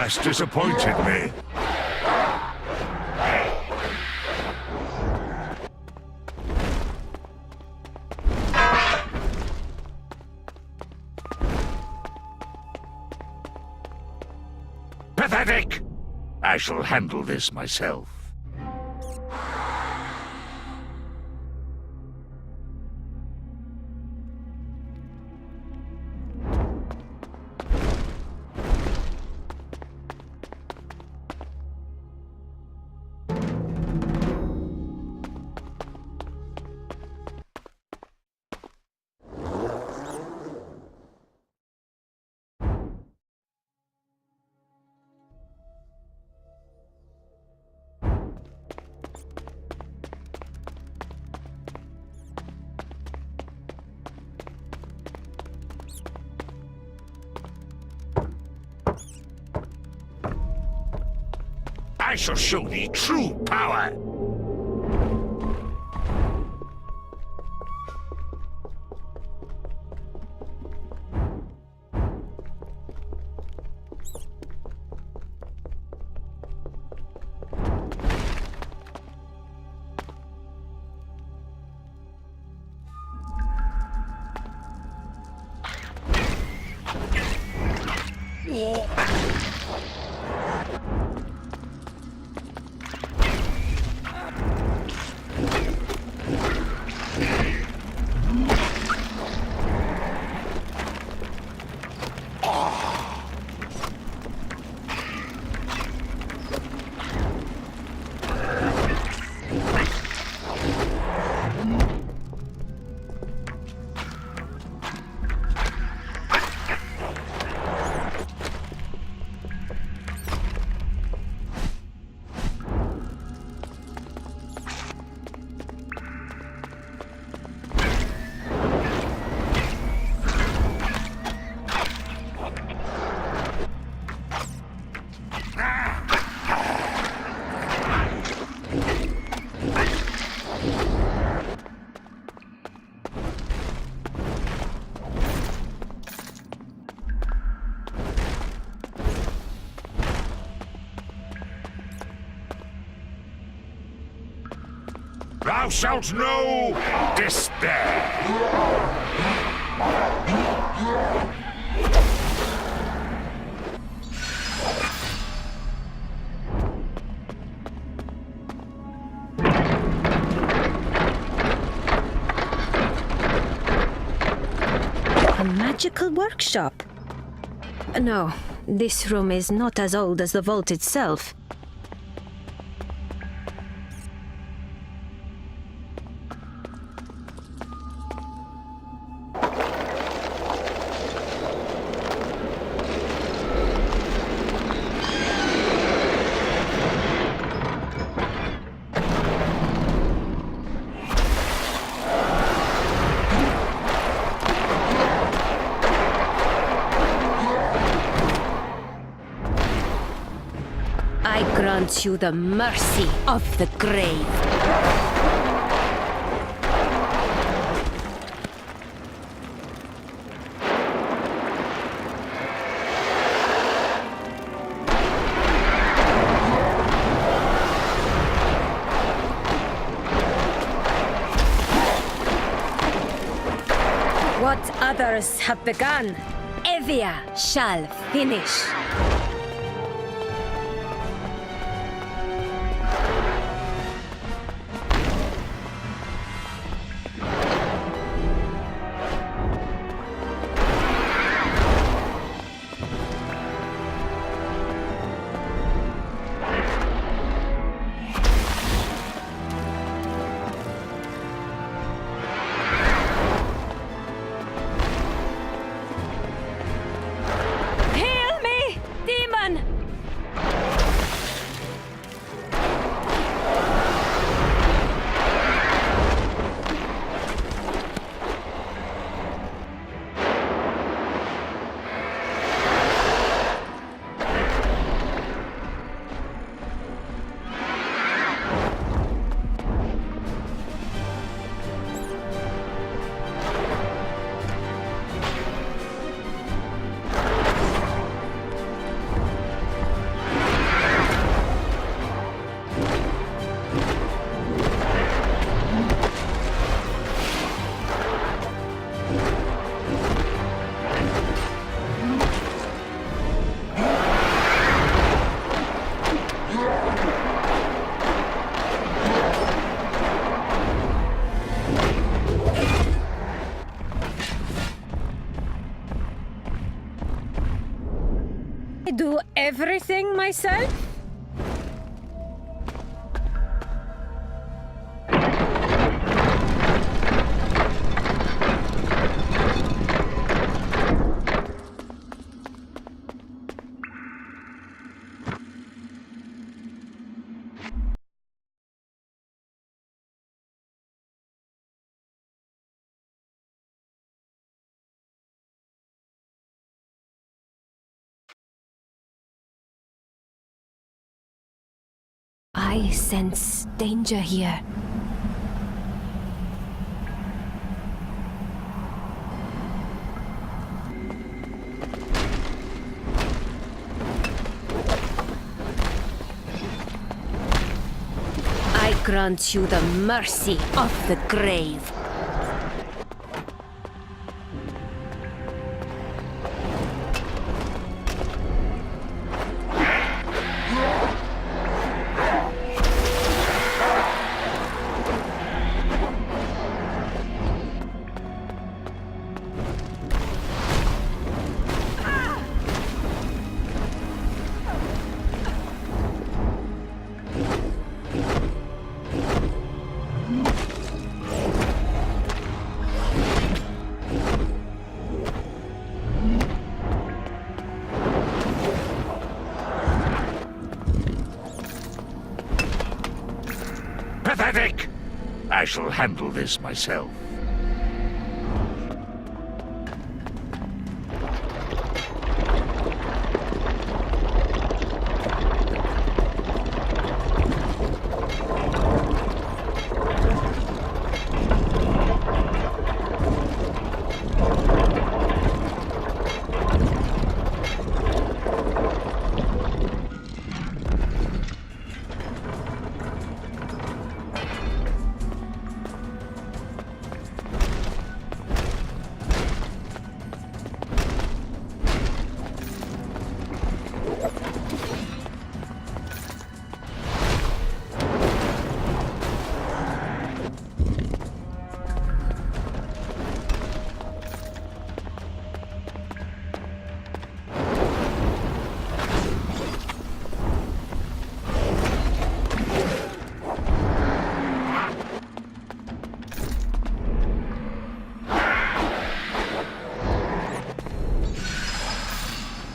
Has disappointed me. Pathetic! I shall handle this myself. I shall show thee true power! thou shalt know despair. A magical workshop? No, this room is not as old as the vault itself. I grant you the mercy of the grave. What others have begun, Evia shall finish. Heal me, demon! I do everything myself? I sense danger here. I grant you the mercy of the grave. Pathetic! I shall handle this myself.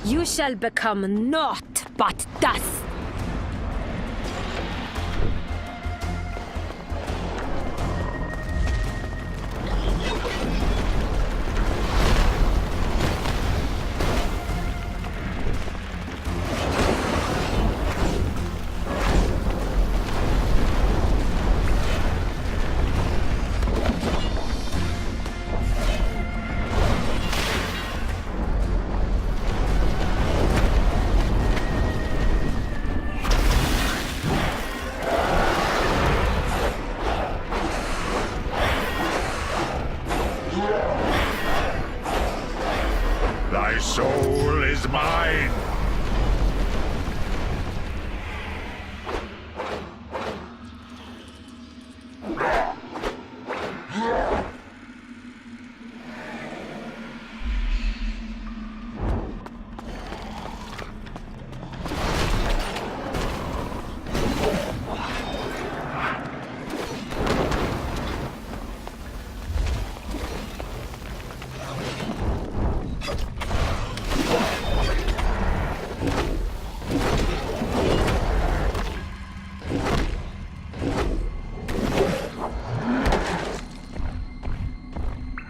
You shall become naught but dust. Thy soul is mine!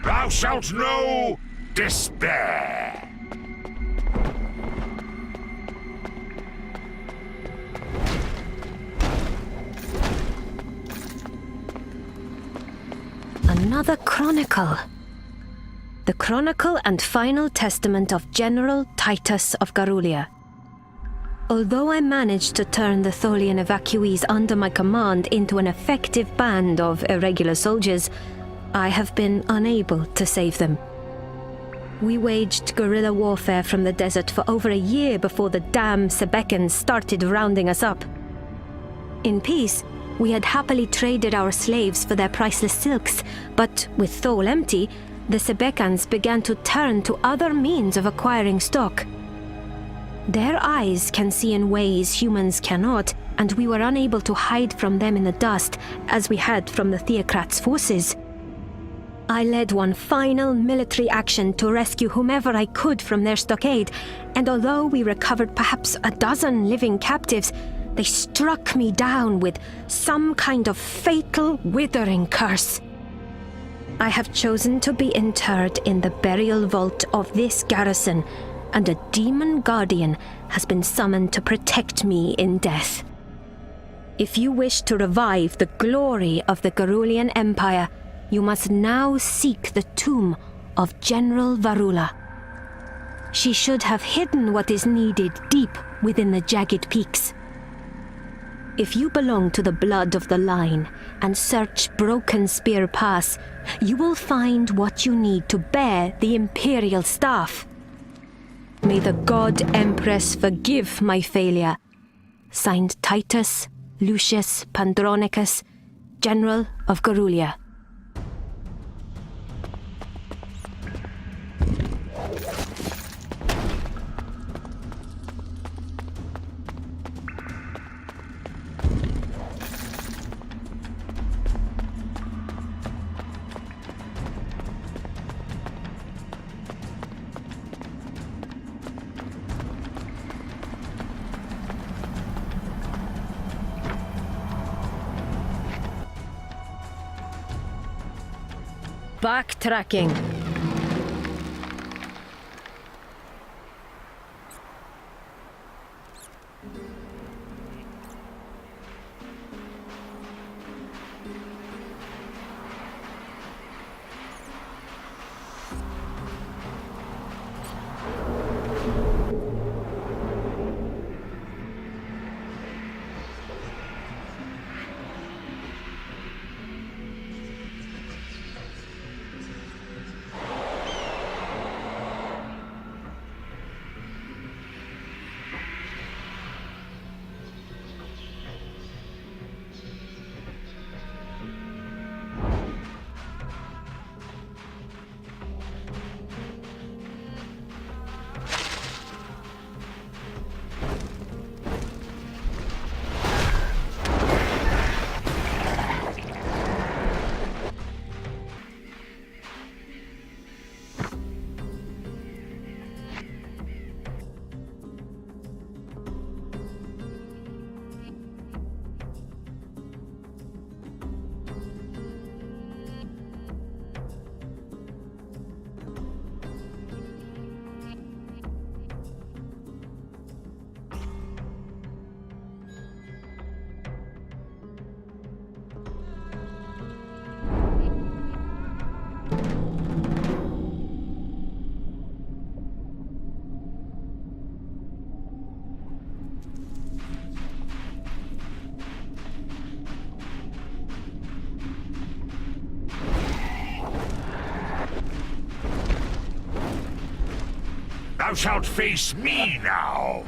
Thou shalt know despair! Another chronicle. The chronicle and final testament of General Titus of Garulia. Although I managed to turn the Tholian evacuees under my command into an effective band of irregular soldiers, I have been unable to save them. We waged guerrilla warfare from the desert for over a year before the damn Sebekans started rounding us up. In peace, we had happily traded our slaves for their priceless silks, but with Thol empty, the Sebekans began to turn to other means of acquiring stock. Their eyes can see in ways humans cannot, and we were unable to hide from them in the dust, as we had from the Theocrats' forces. I led one final military action to rescue whomever I could from their stockade, and although we recovered perhaps a dozen living captives, they struck me down with some kind of fatal, withering curse. I have chosen to be interred in the burial vault of this garrison, and a demon guardian has been summoned to protect me in death. If you wish to revive the glory of the Garulian Empire, you must now seek the tomb of General Varula. She should have hidden what is needed deep within the jagged peaks. If you belong to the blood of the line and search Broken Spear Pass, you will find what you need to bear the Imperial Staff. May the God Empress forgive my failure. Signed Titus Lucius Pandronicus, General of Garulia. Backtracking. Thou shalt face me now!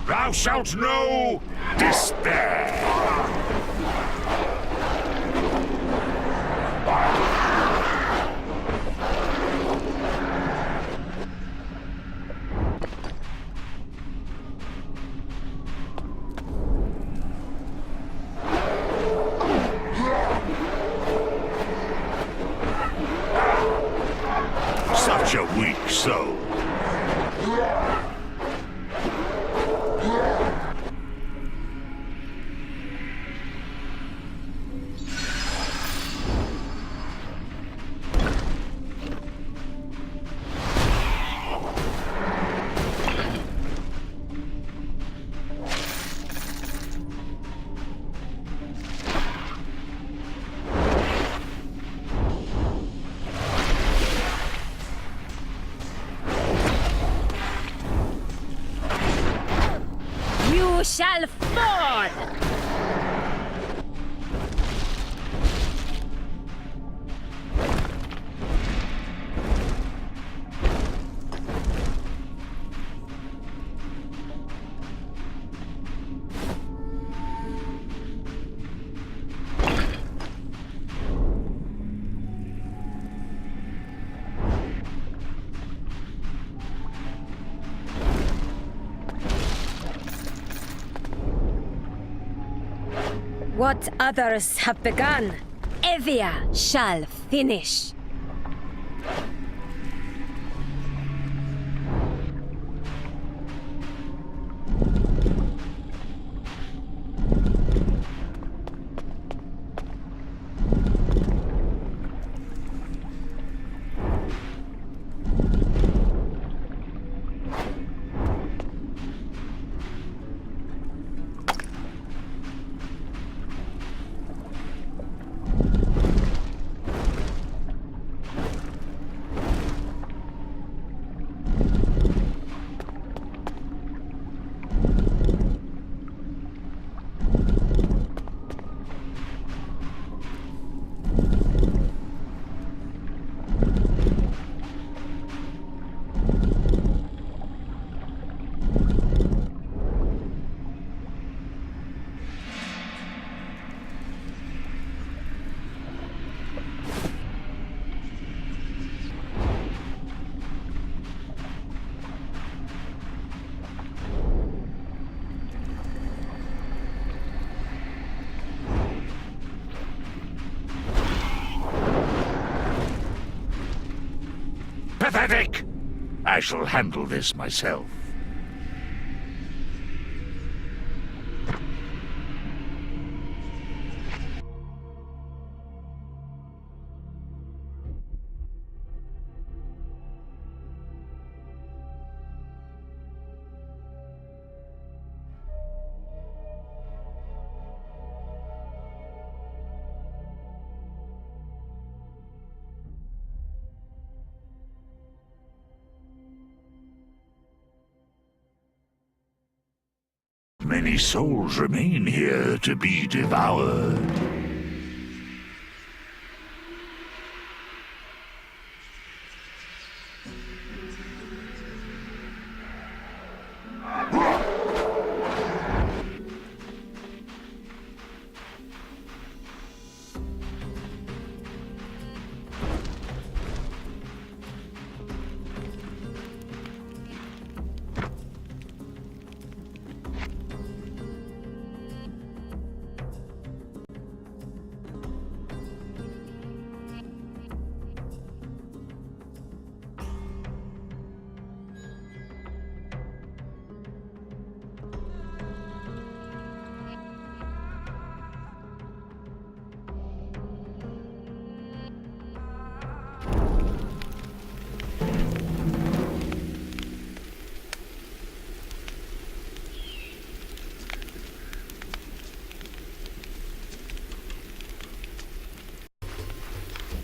Thou shalt know despair! Such a weak soul. You shall fall! What others have begun, Evia shall finish. Pathetic! I shall handle this myself. many souls remain here to be devoured.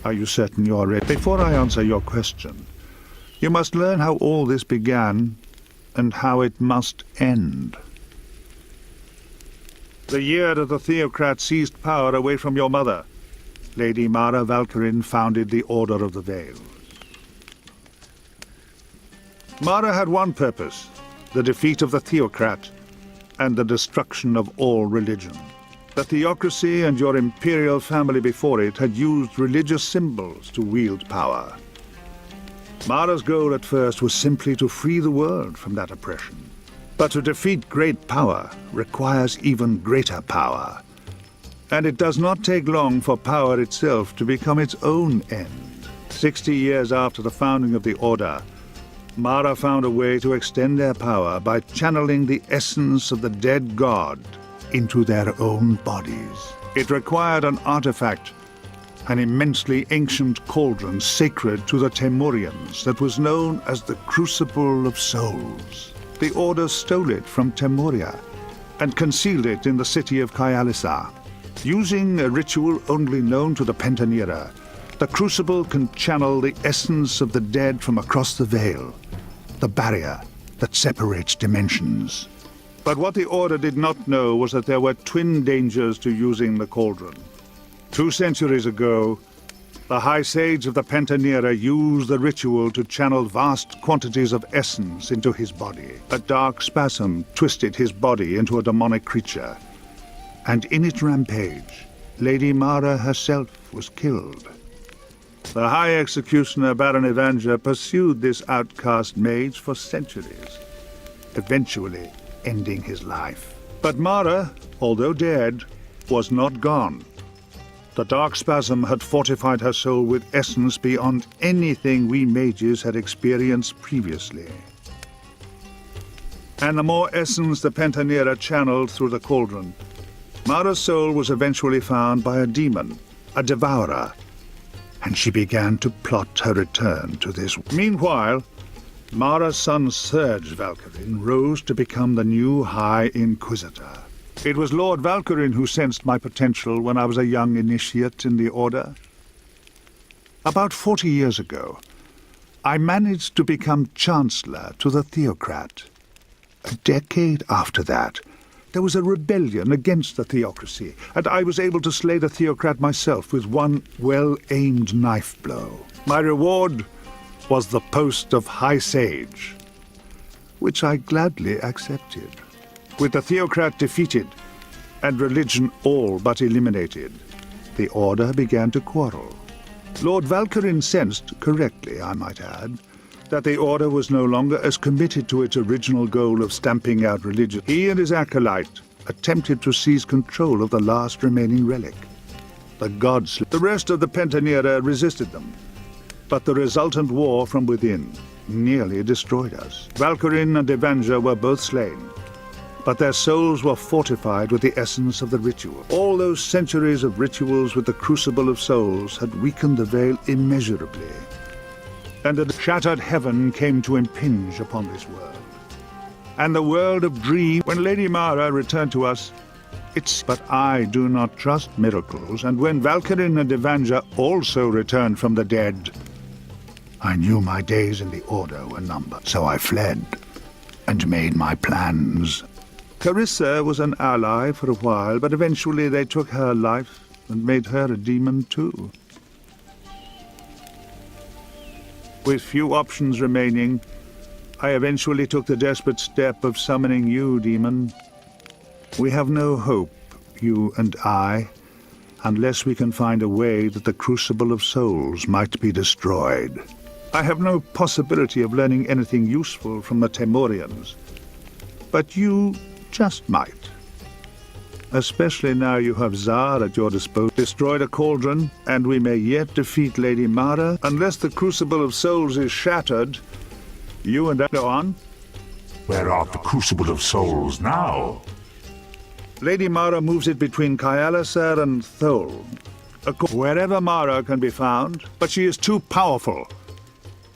Are you certain you are ready? Before I answer your question, you must learn how all this began and how it must end. The year that the Theocrat seized power away from your mother, Lady Mara Valkyrin founded the Order of the Veils. Mara had one purpose, the defeat of the Theocrat and the destruction of all religion. The theocracy and your imperial family before it had used religious symbols to wield power. Mara's goal at first was simply to free the world from that oppression. But to defeat great power requires even greater power. And it does not take long for power itself to become its own end. 60 years after the founding of the Order, Mara found a way to extend their power by channeling the essence of the dead god into their own bodies. It required an artifact, an immensely ancient cauldron sacred to the Temurians that was known as the Crucible of Souls. The Order stole it from Temuria and concealed it in the city of Kyalisa. Using a ritual only known to the Pentanera, the Crucible can channel the essence of the dead from across the veil, the barrier that separates dimensions. But what the Order did not know was that there were twin dangers to using the cauldron. 2 centuries ago, the High Sage of the Pentanera used the ritual to channel vast quantities of essence into his body. A dark spasm twisted his body into a demonic creature, and in its rampage, Lady Mara herself was killed. The High Executioner Baron Evia pursued this outcast mage for centuries, eventually ending his life. But Mara, although dead, was not gone. The dark spasm had fortified her soul with essence beyond anything we mages had experienced previously. And the more essence the Pentanera channeled through the cauldron, Mara's soul was eventually found by a demon, a devourer, and she began to plot her return to this. Meanwhile, Mara's son Serge Valkyrin rose to become the new High Inquisitor. It was Lord Valkyrin who sensed my potential when I was a young initiate in the Order. About 40 years ago, I managed to become Chancellor to the Theocrat. A decade after that, there was a rebellion against the theocracy, and I was able to slay the Theocrat myself with one well-aimed knife blow. My reward was the post of High Sage, which I gladly accepted. With the Theocrat defeated and religion all but eliminated, the Order began to quarrel. Lord Valkyrin sensed, correctly I might add, that the Order was no longer as committed to its original goal of stamping out religion. He and his acolyte attempted to seize control of the last remaining relic, the gods. The rest of the Pentanera resisted them, but the resultant war from within nearly destroyed us. Valkyrin and Evia were both slain, but their souls were fortified with the essence of the ritual. All those centuries of rituals with the Crucible of Souls had weakened the veil immeasurably, and a shattered heaven came to impinge upon this world. And the world of dream, when Lady Mara returned to us, but I do not trust miracles, and when Valkyrin and Evia also returned from the dead, I knew my days in the Order were numbered. So I fled and made my plans. Carissa was an ally for a while, but eventually they took her life and made her a demon too. With few options remaining, I eventually took the desperate step of summoning you, demon. We have no hope, you and I, unless we can find a way that the Crucible of Souls might be destroyed. I have no possibility of learning anything useful from the Temorians, but you just might. Especially now you have Zar at your disposal. Destroy the cauldron, and we may yet defeat Lady Mara. Unless the Crucible of Souls is shattered, you and I go on. Where art the Crucible of Souls now? Lady Mara moves it between Kyalisar and Thol. Wherever Mara can be found, but she is too powerful.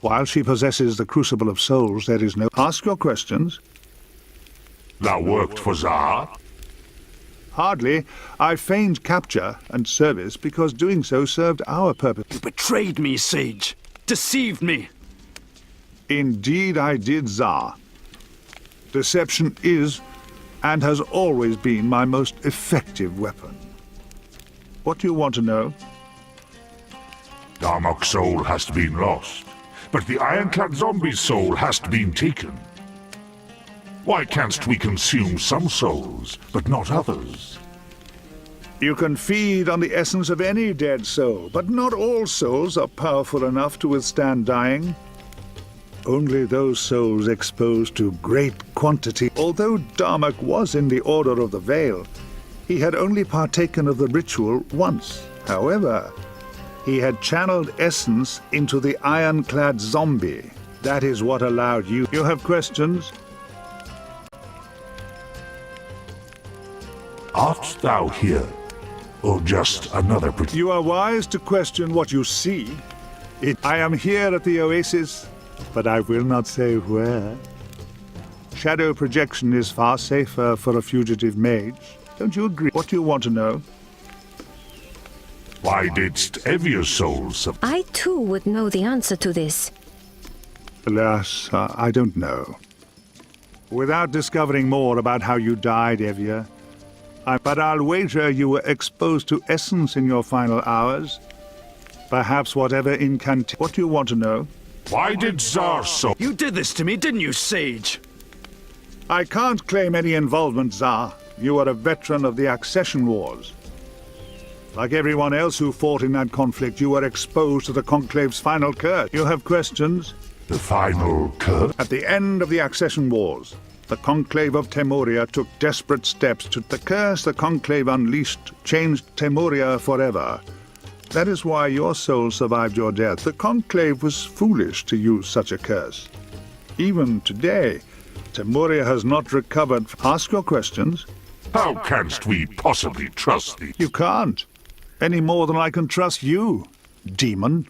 While she possesses the Crucible of Souls, there is no... Ask your questions. Thou worked for Zar? Hardly. I feigned capture and service because doing so served our purpose. You betrayed me, Sage. Deceived me. Indeed I did, Zar. Deception is, and has always been, my most effective weapon. What do you want to know? Darmok's soul has been lost, but the Ironclad zombie's soul has been taken. Why canst we consume some souls, but not others? You can feed on the essence of any dead soul, but not all souls are powerful enough to withstand dying. Only those souls exposed to great quantity. Although Darmok was in the Order of the Veil, he had only partaken of the ritual once. However, he had channeled essence into the ironclad zombie. That is what allowed you. You have questions? Art thou here, or just another... You are wise to question what you see. I am here at the Oasis, but I will not say where. Shadow projection is far safer for a fugitive mage. Don't you agree? What do you want to know? Why didst Evia's soul survive? I too would know the answer to this. Alas, I don't know. Without discovering more about how you died, Evia, but I'll wager you were exposed to essence in your final hours. Perhaps whatever incantation... What do you want to know? Why did Zar's soul... You did this to me, didn't you, Sage? I can't claim any involvement, Zar. You are a veteran of the Accession Wars. Like everyone else who fought in that conflict, you were exposed to the Conclave's final curse. You have questions? The final curse? At the end of the Accession Wars, the Conclave of Temoria took desperate steps to... The curse the Conclave unleashed changed Temoria forever. That is why your soul survived your death. The Conclave was foolish to use such a curse. Even today, Temoria has not recovered... Ask your questions. How canst we possibly trust thee? You can't. Any more than I can trust you, demon.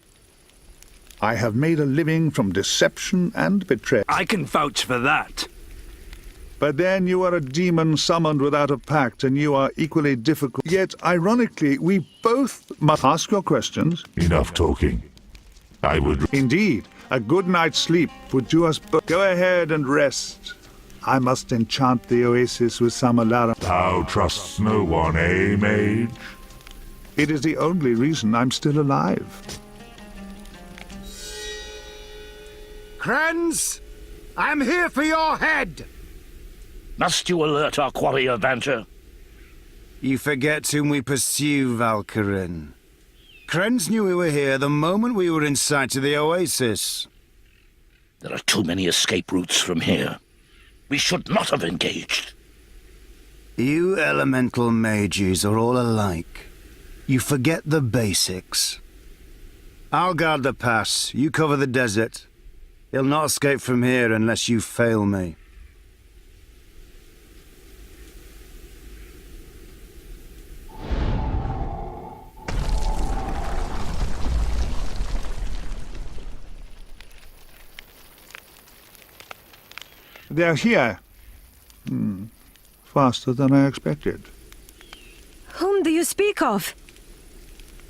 I have made a living from deception and betrayal. I can vouch for that. But then you are a demon summoned without a pact, and you are equally difficult. Yet, ironically, we both must... Ask your questions. Enough talking. I would... Indeed, a good night's sleep would do us both. Go ahead and rest. I must enchant the oasis with some alarm. Thou trust's no one, eh, mage? It is the only reason I'm still alive. Krenz, I'm here for your head! Must you alert our quarry avenger? You forget whom we pursue, Valkyrin. Krenz knew we were here the moment we were in sight of the oasis. There are too many escape routes from here. We should not have engaged. You elemental mages are all alike. You forget the basics. I'll guard the pass. You cover the desert. He'll not escape from here unless you fail me. They're here. Faster than I expected. Whom do you speak of?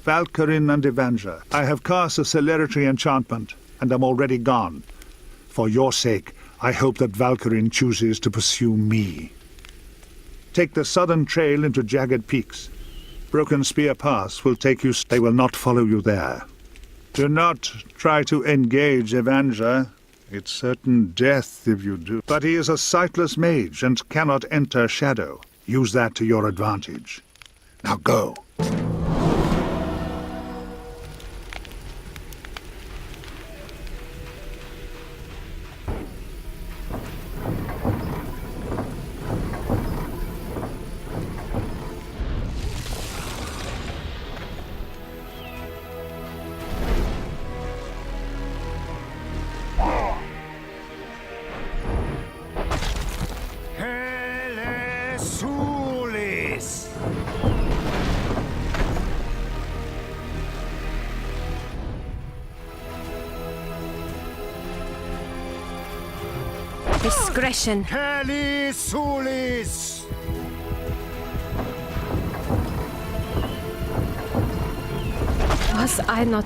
Valkyrin and Avenger. I have cast a celerity enchantment, and am already gone. For your sake, I hope that Valkyrin chooses to pursue me. Take the southern trail into Jagged Peaks. Broken Spear Pass will take you. They will not follow you there. Do not try to engage Evandra. It's certain death if you do. But he is a sightless mage and cannot enter Shadow. Use that to your advantage. Now go. Discretion. Kelly Sulis! Was I not...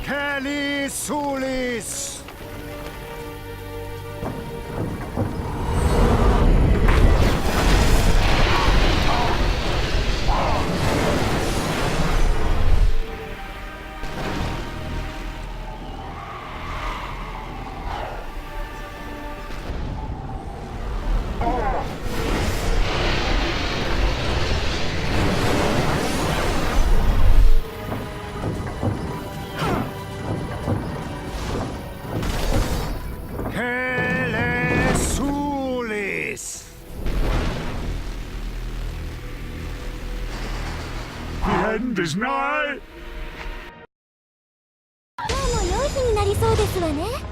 Kelly Sulis! The end is nigh! 今日も良い日になりそうですわね。